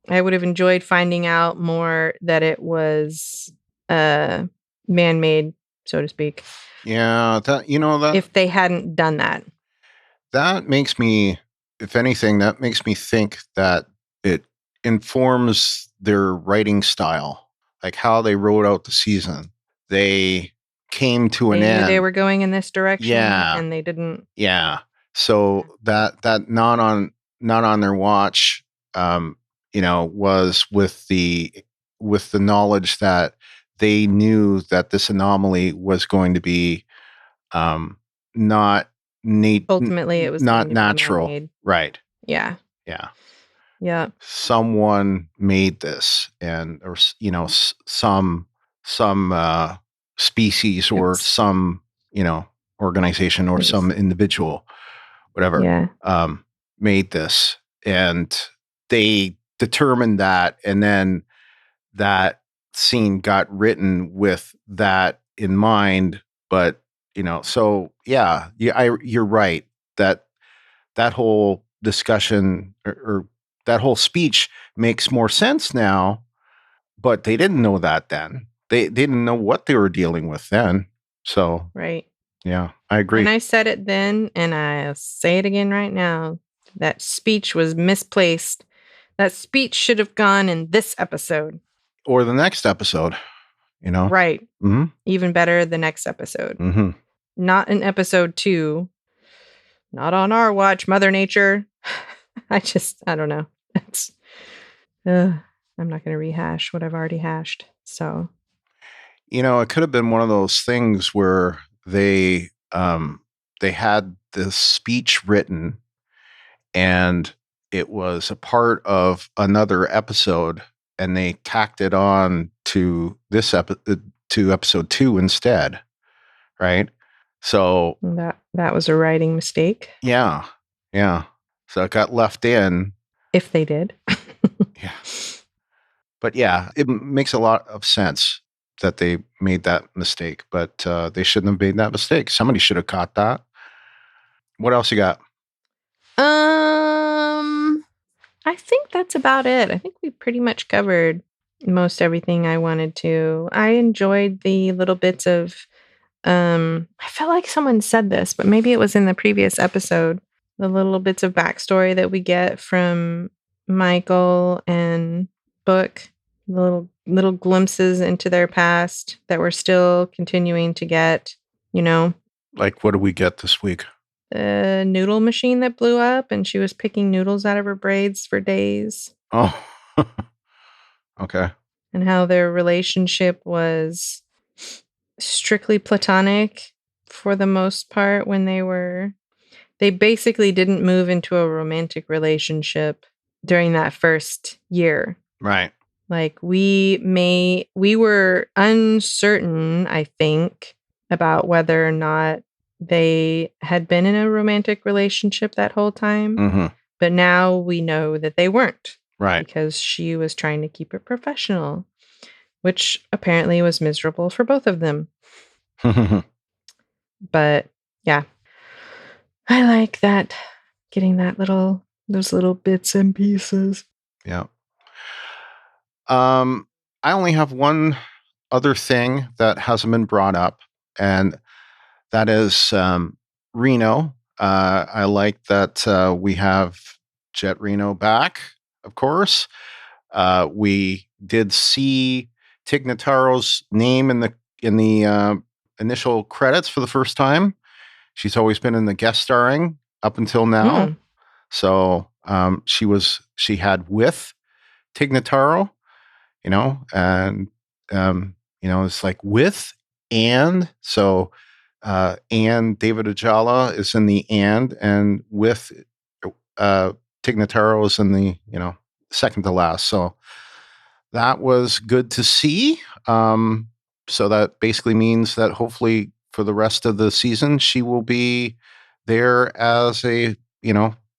Speaker 1: I would have enjoyed finding out more that it was man-made, so to speak.
Speaker 2: Yeah, that
Speaker 1: If they hadn't done that.
Speaker 2: That makes me, if anything, that makes me think that it informs their writing style, like how they wrote out the season. They came to an
Speaker 1: They knew
Speaker 2: end.
Speaker 1: they were going in this direction,
Speaker 2: Yeah.
Speaker 1: and they didn't.
Speaker 2: Yeah. So that not on their watch, was with the knowledge that they knew that this anomaly was going to be not
Speaker 1: Ultimately, it was
Speaker 2: not
Speaker 1: going to be
Speaker 2: natural.
Speaker 1: man-made.
Speaker 2: Right.
Speaker 1: Yeah.
Speaker 2: Yeah.
Speaker 1: Yeah.
Speaker 2: Someone made this, or some species or some organization or some individual, whatever, made this, and they determined that, and then that scene got written with that in mind. But so you're right that whole discussion or that whole speech makes more sense now, but they didn't know that then. They didn't know what they were dealing with then. So
Speaker 1: right.
Speaker 2: Yeah, I agree.
Speaker 1: And I said it then, and I'll say it again right now. That speech was misplaced. That speech should have gone in this episode.
Speaker 2: Or the next episode,
Speaker 1: Right.
Speaker 2: Mm-hmm.
Speaker 1: Even better, the next episode.
Speaker 2: Mm-hmm.
Speaker 1: Not in episode 2. Not on our watch, Mother Nature. I don't know. I'm not going to rehash what I've already hashed. So,
Speaker 2: it could have been one of those things where they had this speech written, and it was a part of another episode, and they tacked it on to this to episode 2 instead, right? So
Speaker 1: that was a writing mistake.
Speaker 2: Yeah. So it got left in.
Speaker 1: If they did.
Speaker 2: Yeah. But yeah, it makes a lot of sense that they made that mistake, but they shouldn't have made that mistake. Somebody should have caught that. What else you got?
Speaker 1: I think that's about it. I think we pretty much covered most everything I wanted to. I enjoyed the little bits of I felt like someone said this, but maybe it was in the previous episode. The little bits of backstory that we get from Michael and Book, the little glimpses into their past that we're still continuing to get,
Speaker 2: Like, what do we get this week?
Speaker 1: The noodle machine that blew up, and she was picking noodles out of her braids for days.
Speaker 2: Oh, okay.
Speaker 1: And how their relationship was strictly platonic for the most part when they basically didn't move into a romantic relationship during that first year.
Speaker 2: Right.
Speaker 1: Like we were uncertain, I think, about whether or not they had been in a romantic relationship that whole time.
Speaker 2: Mm-hmm.
Speaker 1: But now we know that they weren't.
Speaker 2: Right.
Speaker 1: Because she was trying to keep it professional, which apparently was miserable for both of them. But yeah, I like that, getting those little bits and pieces.
Speaker 2: Yeah. I only have one other thing that hasn't been brought up, and that is Reno. I like that we have Jet Reno back, of course. We did see Tig Notaro's name in the initial credits for the first time. She's always been in the guest starring up until now. So she had with Tig Notaro, and it's like with and so and David Ajala is in the and with Tig Notaro is in the second to last. So that was good to see. So that basically means that hopefully for the rest of the season, she will be there as a,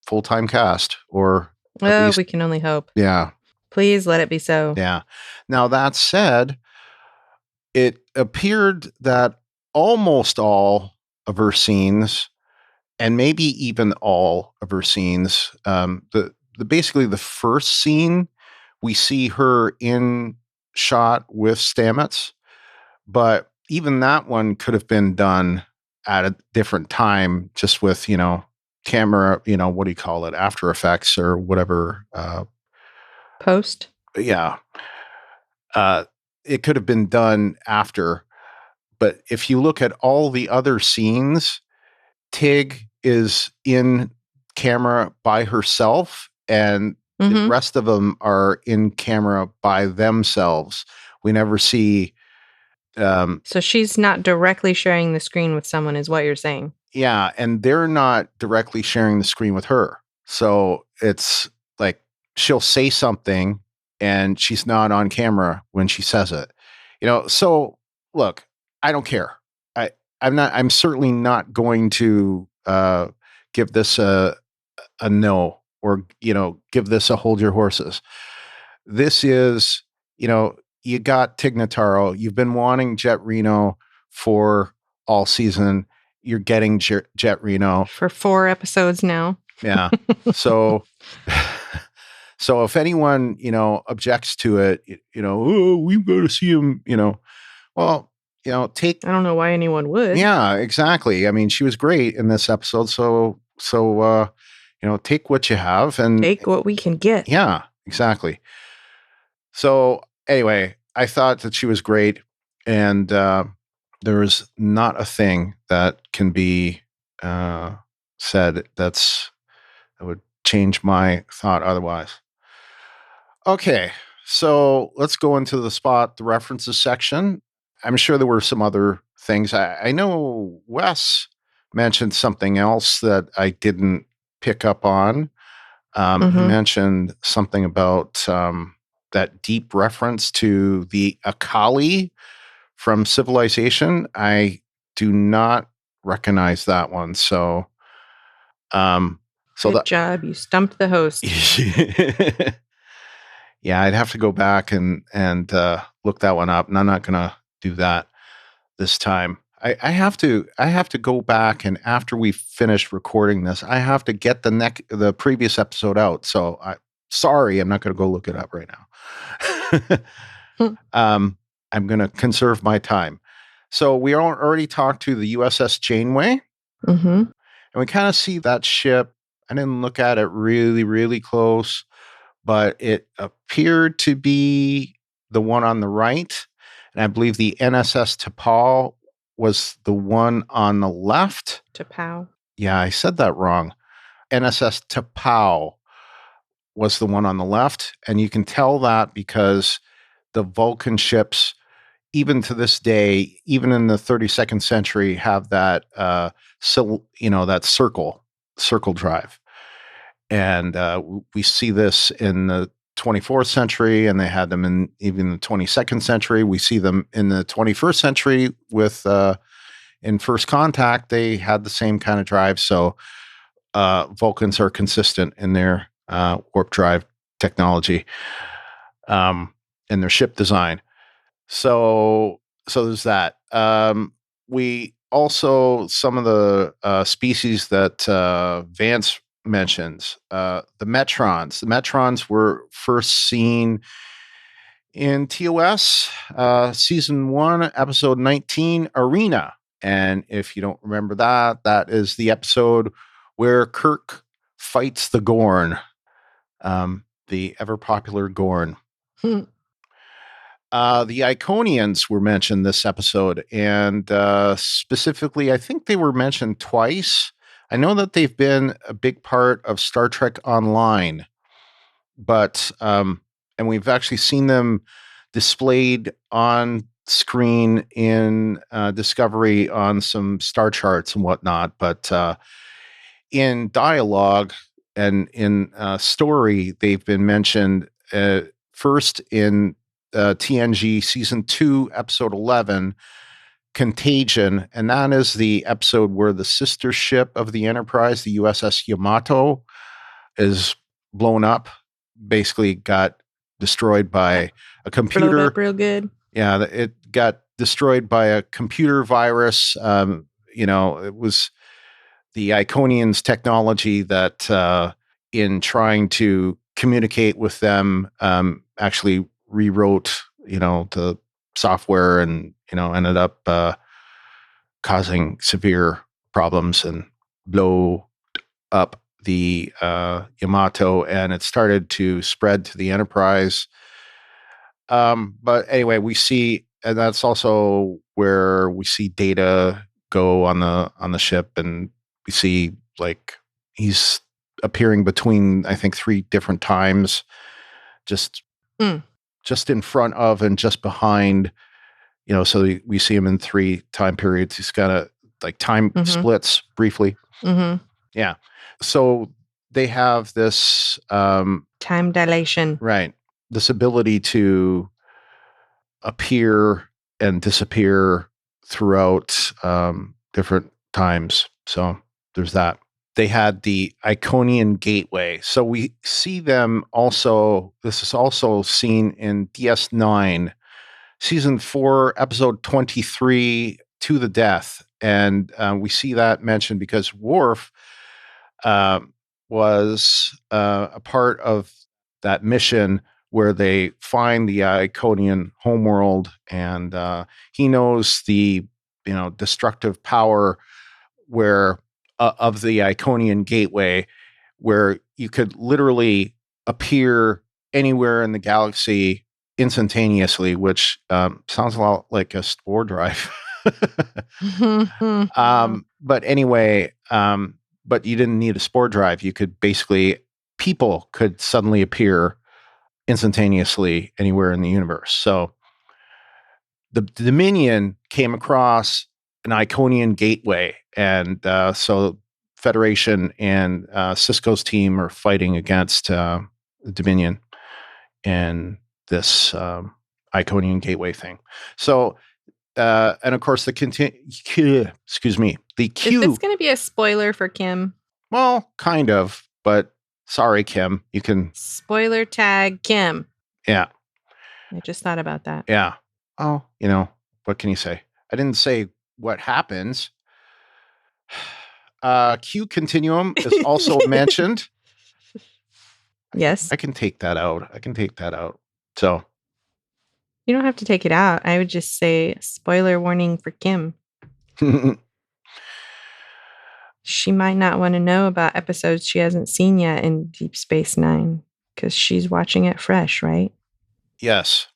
Speaker 2: full-time cast, or at least,
Speaker 1: we can only hope.
Speaker 2: Yeah.
Speaker 1: Please let it be so.
Speaker 2: Yeah. Now that said, it appeared that almost all of her scenes and maybe even all of her scenes. Basically the first scene, we see her in shot with Stamets, but even that one could have been done at a different time, just with, camera, what do you call it? After Effects or whatever.
Speaker 1: Post.
Speaker 2: Yeah. It could have been done after, but if you look at all the other scenes, Tig is in camera by herself, and the rest of them are in camera by themselves. We never see.
Speaker 1: So she's not directly sharing the screen with someone, is what you're saying.
Speaker 2: Yeah, and they're not directly sharing the screen with her. So it's like she'll say something and she's not on camera when she says it. So look, I don't care. I'm certainly not going to give this a no, or give this a hold your horses. This is, you got Tig Notaro. You've been wanting Jet Reno for all season. You're getting Jet Reno
Speaker 1: for 4 episodes now.
Speaker 2: Yeah. So if anyone, objects to it, oh, we've got to see him, well, take.
Speaker 1: I don't know why anyone would.
Speaker 2: Yeah, exactly. I mean, she was great in this episode. So take what you have and
Speaker 1: take what we can get.
Speaker 2: Yeah, exactly. So anyway, I thought that she was great, and there is not a thing that can be said that would change my thought otherwise. Okay, so let's go into the references section. I'm sure there were some other things. I know Wes mentioned something else that I didn't pick up on. He mentioned something about that deep reference to the Akaali from Civilization. I do not recognize that one. So,
Speaker 1: good job. You stumped the host.
Speaker 2: Yeah, I'd have to go back and look that one up, and I'm not going to do that this time. I have to go back, and after we finish recording this, I have to get the previous episode out. So sorry, I'm not going to go look it up right now. I'm going to conserve my time. So we already talked to the USS Janeway, and we kind of see that ship. I didn't look at it really, really close, but it appeared to be the one on the right. And I believe the NSS T'Pau was the one on the left.
Speaker 1: T'Pau.
Speaker 2: Yeah, I said that wrong. NSS T'Pau was the one on the left. And you can tell that because the Vulcan ships, even to this day, even in the 32nd century, have that, that circle drive. And we see this in the 24th century, and they had them in even the 22nd century. We see them in the 21st century with in First Contact. They had the same kind of drive. So Vulcans are consistent in their warp drive technology and their ship design. So there's that. We also, some of the species that Vance mentions, the Metrons. The Metrons were first seen in TOS season 1, episode 19, Arena. And if you don't remember that is the episode where Kirk fights the Gorn, the ever popular Gorn. The Iconians were mentioned this episode, and specifically, I think they were mentioned twice. I know that they've been a big part of Star Trek Online, but and we've actually seen them displayed on screen in Discovery on some star charts and whatnot. But in dialogue and in story, they've been mentioned first in TNG season 2, episode 11. Contagion, and that is the episode where the sister ship of the Enterprise, the USS Yamato, is blown up, basically got destroyed by a computer.
Speaker 1: Blown up real good.
Speaker 2: Yeah, it got destroyed by a computer virus. It was the Iconians' technology that in trying to communicate with them actually rewrote, the software and, ended up causing severe problems and blow up the Yamato, and it started to spread to the Enterprise. But anyway, we see, and that's also where we see Data go on the ship, and we see like he's appearing between, I think, 3 different times, just in front of and just behind. So we see him in 3 time periods. He's got a like time splits briefly.
Speaker 1: Mm-hmm.
Speaker 2: Yeah. So they have this
Speaker 1: time dilation.
Speaker 2: Right. This ability to appear and disappear throughout different times. So there's that. They had the Iconian Gateway. So we see them also. This is also seen in DS9, Season 4, Episode 23, To the Death. And we see that mentioned because Worf was a part of that mission where they find the Iconian homeworld, and he knows the destructive power where of the Iconian Gateway, where you could literally appear anywhere in the galaxy instantaneously, which sounds a lot like a spore drive. But anyway, but you didn't need a spore drive. You could basically, people could suddenly appear instantaneously anywhere in the universe. So the Dominion came across an Iconian Gateway, and so Federation and Cisco's team are fighting against the Dominion and this Iconian Gateway thing. So, and of course, the Q.
Speaker 1: Is this going to be a spoiler for Kim?
Speaker 2: Well, kind of, but sorry, Kim. You can
Speaker 1: spoiler tag Kim.
Speaker 2: Yeah.
Speaker 1: I just thought about that.
Speaker 2: Yeah. Oh, what can you say? I didn't say what happens. Q Continuum is also mentioned.
Speaker 1: Yes.
Speaker 2: I can take that out. So.
Speaker 1: You don't have to take it out. I would just say spoiler warning for Kim. She might not want to know about episodes she hasn't seen yet in Deep Space Nine because she's watching it fresh, right?
Speaker 2: Yes.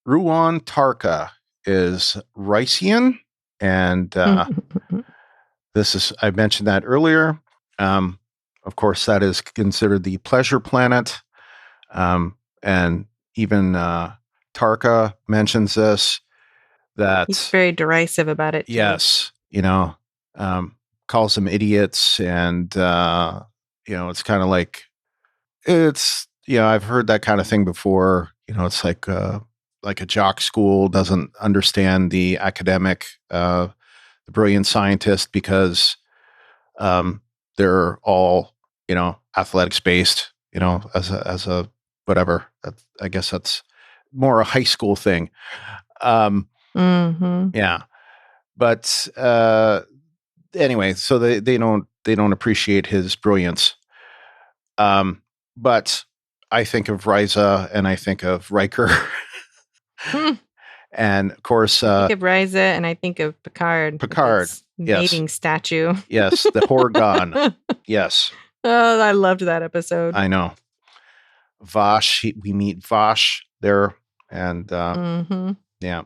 Speaker 2: Ruan Tarka is Rycian, and I mentioned that earlier. Of course, that is considered the pleasure planet. And even Tarka mentions this. That
Speaker 1: he's very derisive about it.
Speaker 2: Yes. Calls them idiots. And, it's kind of like, I've heard that kind of thing before. It's like a jock school doesn't understand the academic, the brilliant scientist because they're all, athletics based, as a whatever. I guess that's more a high school thing. Yeah. But anyway, so they don't appreciate his brilliance. But I think of Ryza and I think of Riker. And of course,
Speaker 1: I think of Ryza and I think of Picard.
Speaker 2: Yes.
Speaker 1: Mating statue.
Speaker 2: Yes, the Horgon. Yes.
Speaker 1: Oh, I loved that episode.
Speaker 2: I know. Vash, we meet Vash there, and yeah.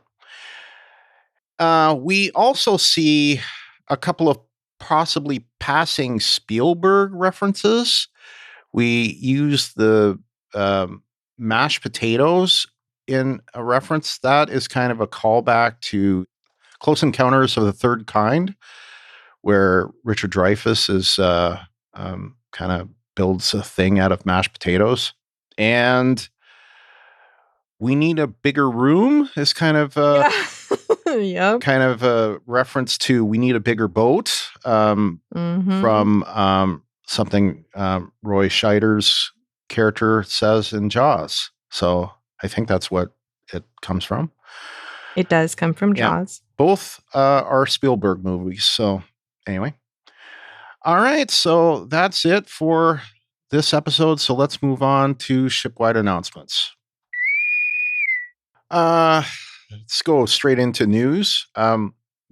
Speaker 2: We also see a couple of possibly passing Spielberg references. We use the mashed potatoes in a reference. That is kind of a callback to Close Encounters of the Third Kind, where Richard Dreyfuss is kind of builds a thing out of mashed potatoes. And We Need a Bigger Room is kind of
Speaker 1: yep.
Speaker 2: kind of a reference to We Need a Bigger Boat from something Roy Scheider's character says in Jaws. So I think that's what it comes from.
Speaker 1: It does come from Jaws.
Speaker 2: Both are Spielberg movies. So anyway, All right, so that's it for this episode. So let's move on to Shipwide announcements. Let's go straight into news.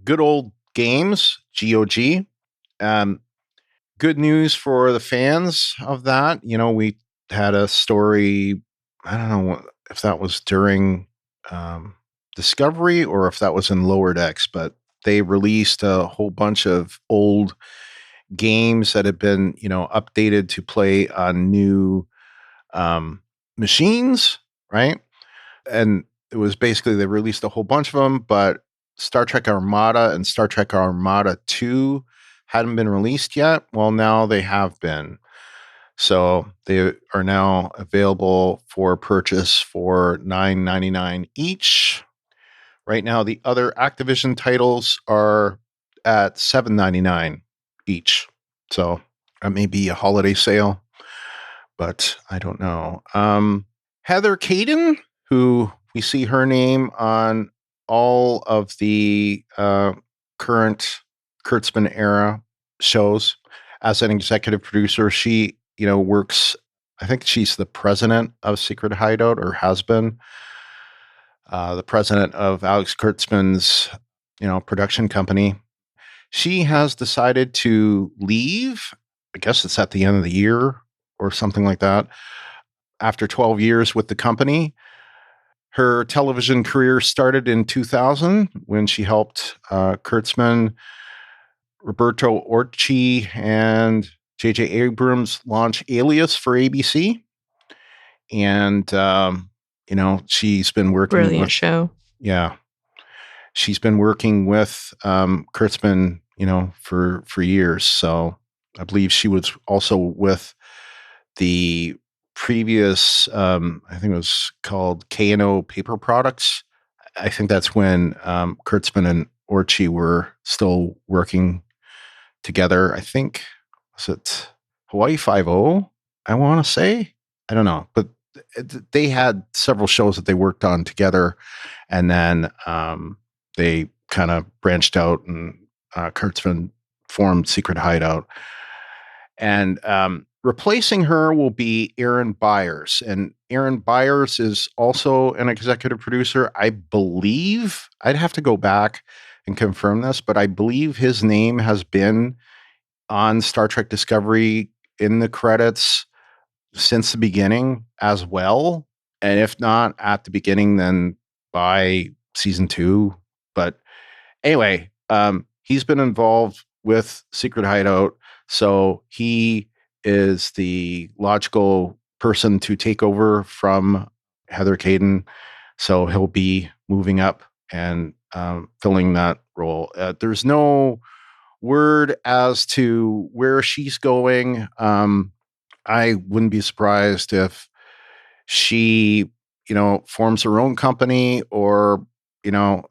Speaker 2: Good old games, GOG. Good news for the fans of that. We had a story. I don't know if that was during Discovery or if that was in Lower Decks, but they released a whole bunch of old games that had been, updated to play on new machines, right? And it was basically they released a whole bunch of them, but Star Trek Armada and Star Trek Armada 2 hadn't been released yet. Well, now they have been. So they are now available for purchase for $9.99 each. Right now, the other Activision titles are at $7.99 each. So that may be a holiday sale, but I don't know. Heather Caden, who we see her name on all of the current Kurtzman era shows as an executive producer. She, works, I think she's the president of Secret Hideout or has been the president of Alex Kurtzman's, production company. She has decided to leave. I guess it's at the end of the year or something like that. After 12 years with the company, her television career started in 2000 when she helped Kurtzman, Roberto Orci, and J.J. Abrams launch Alias for ABC. And, she's been working
Speaker 1: Brilliant show.
Speaker 2: Yeah. She's been working with Kurtzman, for years. So I believe she was also with the previous, I think it was called K&O Paper Products. I think that's when Kurtzman and Orci were still working together. I think, was it Hawaii 5-0, I want to say? I don't know. But they had several shows that they worked on together. And then they kind of branched out and Kurtzman formed Secret Hideout. And replacing her will be Aaron Byers. And Aaron Byers is also an executive producer. I believe, I'd have to go back and confirm this, but I believe his name has been on Star Trek Discovery in the credits since the beginning as well. And if not at the beginning, then by season 2. But anyway, he's been involved with Secret Hideout. So he is the logical person to take over from Heather Caden. So he'll be moving up and filling that role. There's no word as to where she's going. I wouldn't be surprised if she, forms her own company or,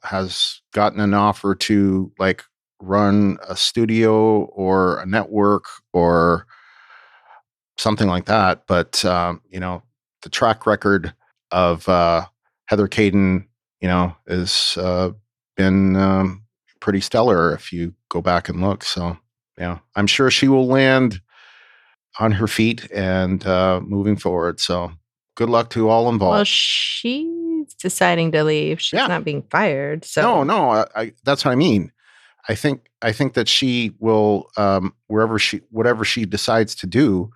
Speaker 2: has gotten an offer to like run a studio or a network or something like that. But, the track record of Heather Caden, has been pretty stellar if you go back and look. So, I'm sure she will land on her feet and moving forward. So good luck to all involved.
Speaker 1: Well, she's deciding to leave. She's not being fired. So
Speaker 2: no, I that's what I mean. I think that she will whatever she decides to do,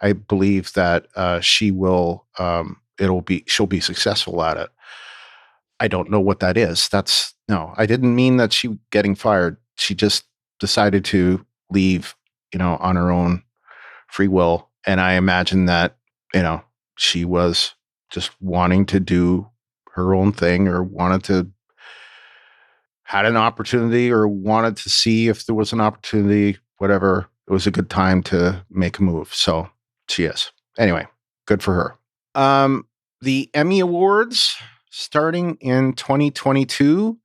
Speaker 2: I believe that she will she'll be successful at it. I don't know what that is. I didn't mean that she getting fired. She just decided to leave, on her own free will. And I imagine that, she was just wanting to do her own thing or had an opportunity or wanted to see if there was an opportunity, whatever. It was a good time to make a move. So she is. Anyway, good for her. The Emmy Awards starting in 2022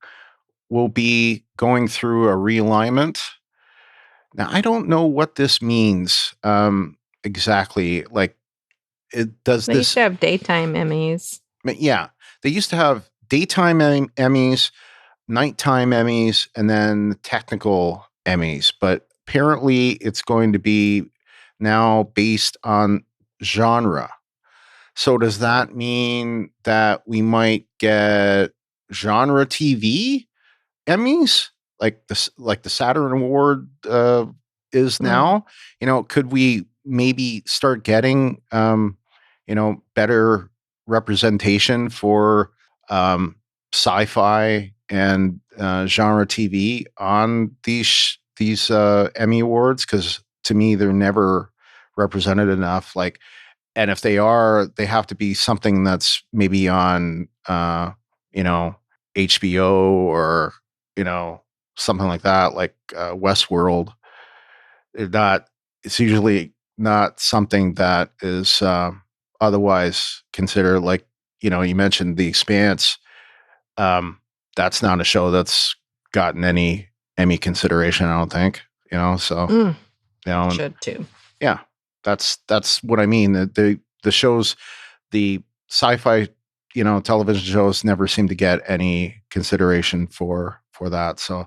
Speaker 2: will be going through a realignment. Now, I don't know what this means exactly. Like,
Speaker 1: they used to have daytime Emmys.
Speaker 2: Yeah, they used to have daytime Emmys, nighttime Emmys, and then technical Emmys. But apparently it's going to be now based on genre. So does that mean that we might get genre TV Emmys like the Saturn Award is now? Could we maybe start getting better representation for sci-fi and genre TV on these Emmy Awards? Because to me, they're never represented enough. Like, and if they are, they have to be something that's maybe on HBO or something like that, like Westworld. It's usually not something that is otherwise considered, like, you mentioned The Expanse. That's not a show that's gotten any Emmy consideration, I don't think, so,
Speaker 1: should too.
Speaker 2: Yeah, that's what I mean. The shows, the sci-fi, television shows never seem to get any consideration for that. So,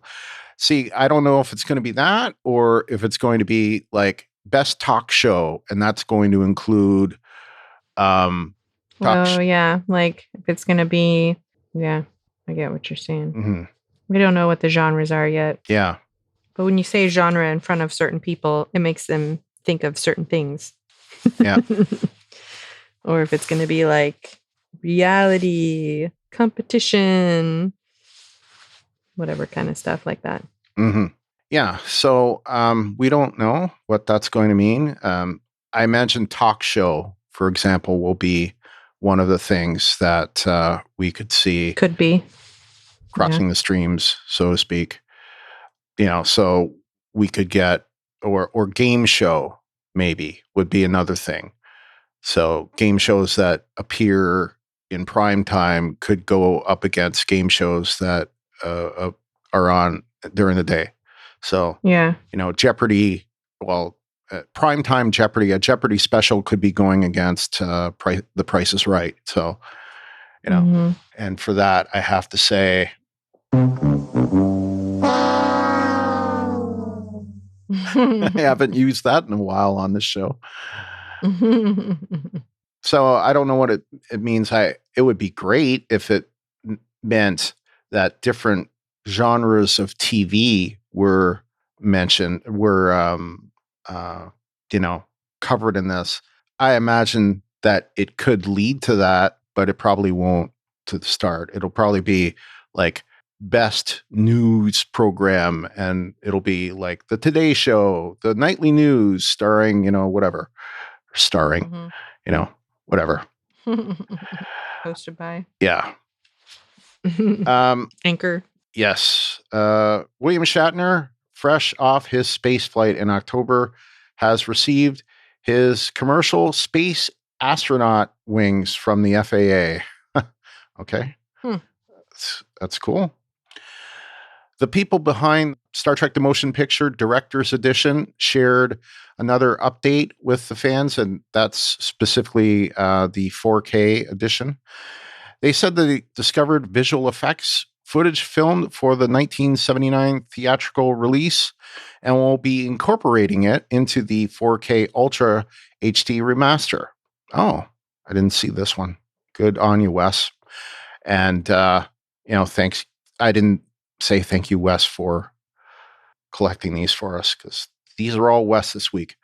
Speaker 2: see, I don't know if it's going to be that or if it's going to be like best talk show, and that's going to include
Speaker 1: like if it's going to be, I get what you're saying.
Speaker 2: Mm-hmm.
Speaker 1: We don't know what the genres are yet.
Speaker 2: Yeah.
Speaker 1: But when you say genre in front of certain people, it makes them think of certain things.
Speaker 2: Yeah.
Speaker 1: Or if it's going to be like reality, competition, whatever kind of stuff like that.
Speaker 2: Mm-hmm. Yeah. So we don't know what that's going to mean. I imagine talk show, for example, will be one of the things that we could see.
Speaker 1: Could be.
Speaker 2: Crossing the streams, so to speak. So we could get, or game show maybe would be another thing. So game shows that appear in prime time could go up against game shows that are on during the day. So, Jeopardy, primetime Jeopardy, a Jeopardy special could be going against The Price is Right. So, and for that, I have to say, I haven't used that in a while on this show. So I don't know what it means. It would be great if it meant that different genres of TV were mentioned, covered in this. I imagine that it could lead to that, but it probably won't to the start. It'll probably be like best news program, and it'll be like the Today Show, the nightly news starring, whatever, whatever.
Speaker 1: Hosted by.
Speaker 2: Yeah.
Speaker 1: Anchor.
Speaker 2: Yes. William Shatner, fresh off his space flight in October, has received his commercial space astronaut wings from the FAA. Okay. That's cool. The people behind Star Trek The Motion Picture Director's Edition shared another update with the fans, and that's specifically the 4K edition. They said that they discovered visual effects footage filmed for the 1979 theatrical release and will be incorporating it into the 4K Ultra HD remaster. Oh, I didn't see this one. Good on you, Wes. And, thanks. I didn't say thank you, Wes, for collecting these for us, because these are all Wes this week.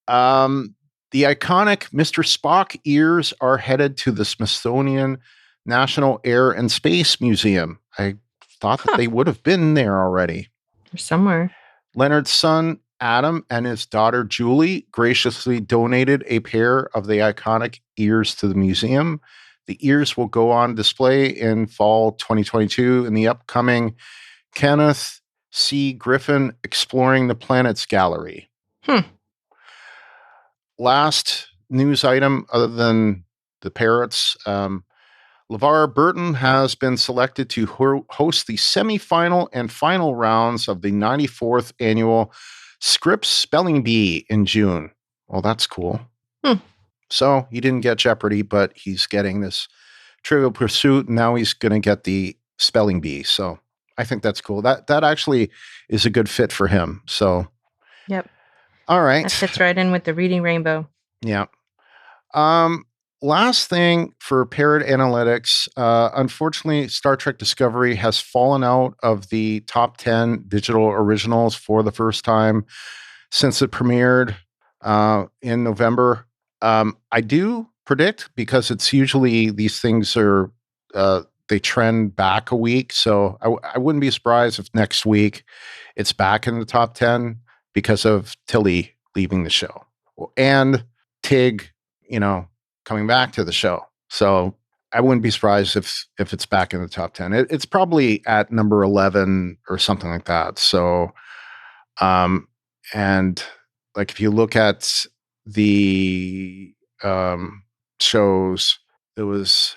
Speaker 2: The iconic Mr. Spock ears are headed to the Smithsonian National Air and Space Museum. I thought that they would have been there already.
Speaker 1: They're somewhere.
Speaker 2: Leonard's son, Adam, and his daughter, Julie, graciously donated a pair of the iconic ears to the museum. The ears will go on display in fall 2022 in the upcoming Kenneth C. Griffin Exploring the Planets Gallery. Last news item, other than the parrots, LeVar Burton has been selected to host the semifinal and final rounds of the 94th annual Scripps Spelling Bee in June. Well, that's cool. So he didn't get Jeopardy, but he's getting this Trivial Pursuit. And now he's going to get the Spelling Bee. So I think that's cool. That actually is a good fit for him. So,
Speaker 1: Yep.
Speaker 2: All right.
Speaker 1: That fits right in with the Reading Rainbow.
Speaker 2: Yeah. Last thing for Parrot Analytics, unfortunately, Star Trek Discovery has fallen out of the top 10 digital originals for the first time since it premiered in November. I do predict, because it's usually these things are, they trend back a week. So I wouldn't be surprised if next week it's back in the top 10 because of Tilly leaving the show and Tig, coming back to the show. So I wouldn't be surprised if it's back in the top 10. It's probably at number 11 or something like that. So, and like if you look at the shows, there was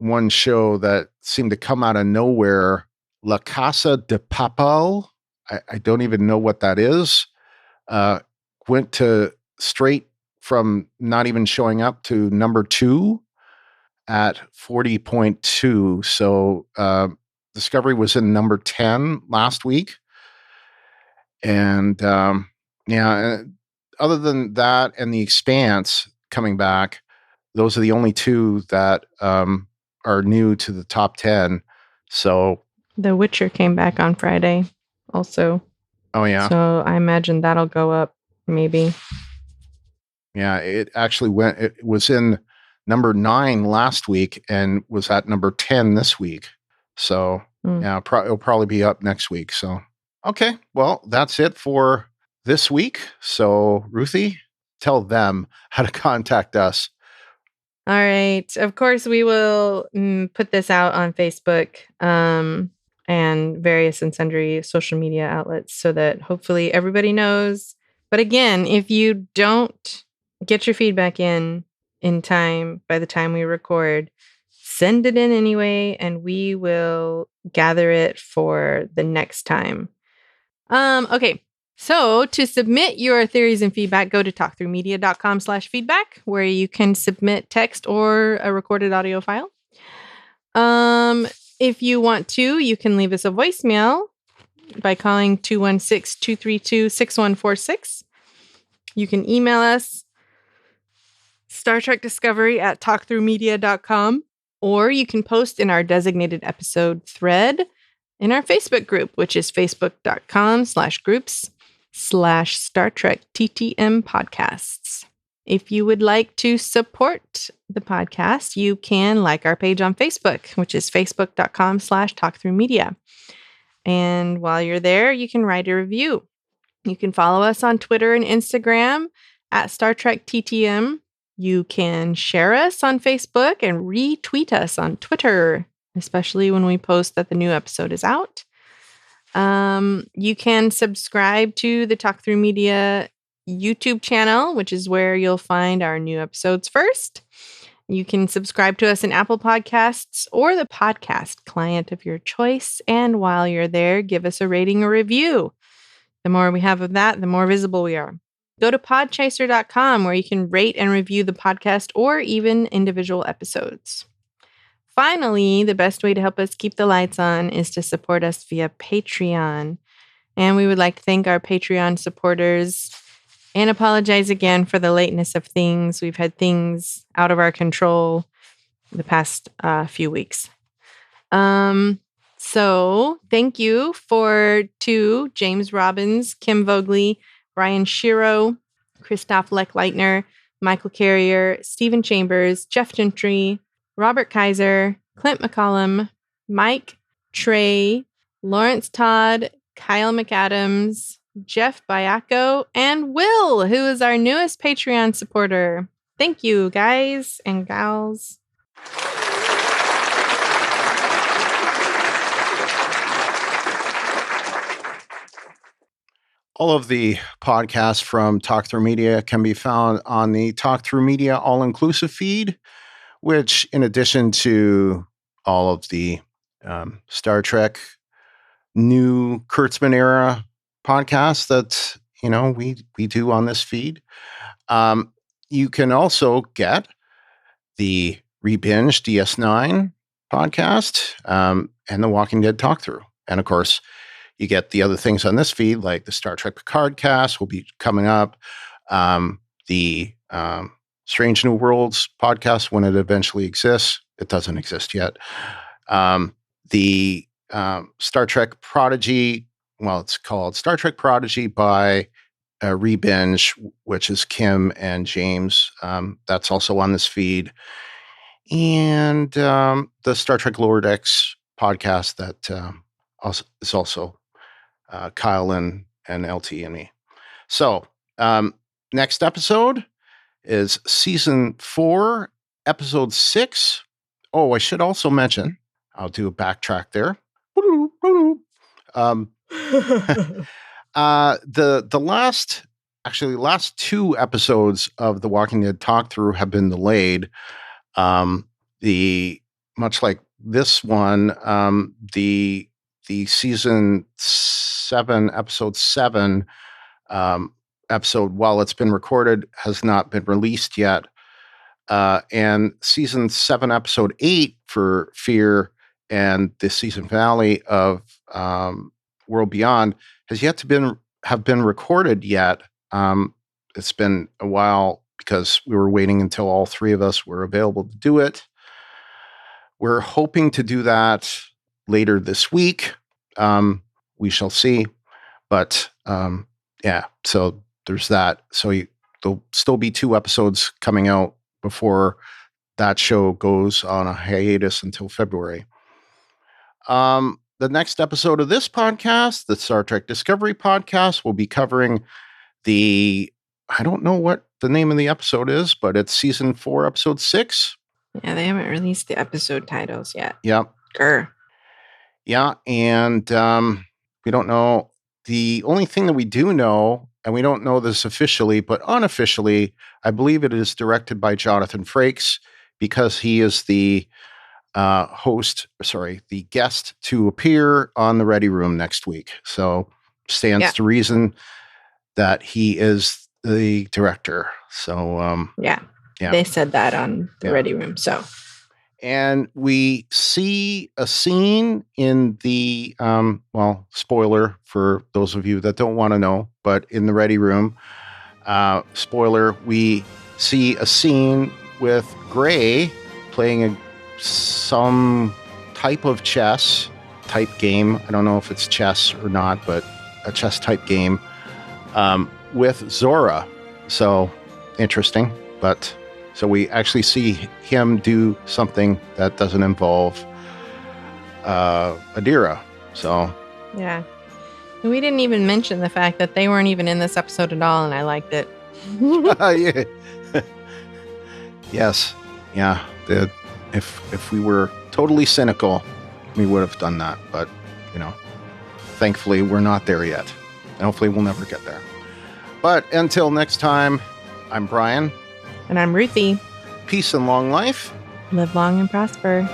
Speaker 2: one show that seemed to come out of nowhere, La Casa de Papel. I don't even know what that is. Went to straight from not even showing up to number 2 at 40.2. So Discovery was in number 10 last week. And other than that and The Expanse coming back, those are the only 2 that are new to the top 10. So
Speaker 1: The Witcher came back on Friday also.
Speaker 2: Oh, yeah.
Speaker 1: So I imagine that'll go up maybe.
Speaker 2: Yeah, it actually it was in number 9 last week and was at number 10 this week. So yeah, it'll probably be up next week. So, okay. Well, that's it for this week. So Ruthie, tell them how to contact us.
Speaker 1: All right. Of course, we will put this out on Facebook and various and sundry social media outlets so that hopefully everybody knows. But again, if you don't get your feedback in time by the time we record, send it in anyway, and we will gather it for the next time. Okay. So to submit your theories and feedback, go to talkthroughmedia.com/feedback, where you can submit text or a recorded audio file. If you want to, you can leave us a voicemail by calling 216-232-6146. You can email us StarTrekDiscovery@talkthroughmedia.com, or you can post in our designated episode thread in our Facebook group, which is facebook.com/groups/Star Trek TTM podcasts. If you would like to support the podcast, you can like our page on Facebook, which is facebook.com/talkthroughmedia. And while you're there, you can write a review. You can follow us on Twitter and Instagram at Star Trek TTM. You can share us on Facebook and retweet us on Twitter, especially when we post that the new episode is out. You can subscribe to the Talk Through Media YouTube channel, which is where you'll find our new episodes first. You can subscribe to us in Apple Podcasts or the podcast client of your choice. And while you're there, give us a rating or review. The more we have of that, the more visible we are. Go to podchaser.com, where you can rate and review the podcast or even individual episodes. Finally, the best way to help us keep the lights on is to support us via Patreon. And we would like to thank our Patreon supporters and apologize again for the lateness of things. We've had things out of our control the past few weeks. So thank you to James Robbins, Kim Vogley, Brian Shiro, Christoph Leckleitner, Michael Carrier, Stephen Chambers, Jeff Gentry, Robert Kaiser, Clint McCollum, Mike, Trey, Lawrence Todd, Kyle McAdams, Jeff Bayako, and Will, who is our newest Patreon supporter. Thank you, guys and gals.
Speaker 2: All of the podcasts from Talk Through Media can be found on the Talk Through Media all-inclusive feed, which, in addition to all of the Star Trek new Kurtzman era podcasts that we do on this feed, you can also get the Rebinge DS9 podcast and the Walking Dead Talk Through. And of course, you get the other things on this feed, like the Star Trek Picard cast will be coming up. The Strange New Worlds podcast, when it eventually exists. It doesn't exist yet. The Star Trek Prodigy, well, it's called Star Trek Prodigy by Rebinge, which is Kim and James. That's also on this feed. And the Star Trek Lower Decks podcast that is also Kyle and LT and me. So next episode is season 4, episode 6. Oh, I should also mention, I'll do a backtrack there. The last 2 episodes of the Walking Dead talk through have been delayed. Much like this one, the season 7, episode 7 episode, while it's been recorded, has not been released yet. And season 7, episode 8 for Fear and the season finale of World Beyond has yet to have been recorded yet. It's been a while because we were waiting until all 3 of us were available to do it. We're hoping to do that later this week. We shall see. But yeah, so there's that. So there'll still be 2 episodes coming out before that show goes on a hiatus until February. The next episode of this podcast, the Star Trek Discovery podcast, will be covering I don't know what the name of the episode is, but it's season 4, episode 6.
Speaker 1: Yeah, they haven't released the episode titles yet.
Speaker 2: Yeah.
Speaker 1: Grr.
Speaker 2: Yeah, and we don't know. The only thing that we do know, and we don't know this officially, but unofficially, I believe it is directed by Jonathan Frakes because he is the the guest to appear on the Ready Room next week. So stands to reason that he is the director. So
Speaker 1: yeah, they said that on the Ready Room. So,
Speaker 2: and we see a scene in the spoiler for those of you that don't want to know, but in the Ready Room, spoiler, we see a scene with Gray playing some type of chess type game. I don't know if it's chess or not, but a chess type game with Zora. So interesting. But so we actually see him do something that doesn't involve Adira. So
Speaker 1: yeah, we didn't even mention the fact that they weren't even in this episode at all, and I liked it.
Speaker 2: Yeah. Yes. Yeah. If we were totally cynical, we would have done that. But, thankfully, we're not there yet. And hopefully, we'll never get there. But until next time, I'm Brian.
Speaker 1: And I'm Ruthie.
Speaker 2: Peace and long life.
Speaker 1: Live long and prosper.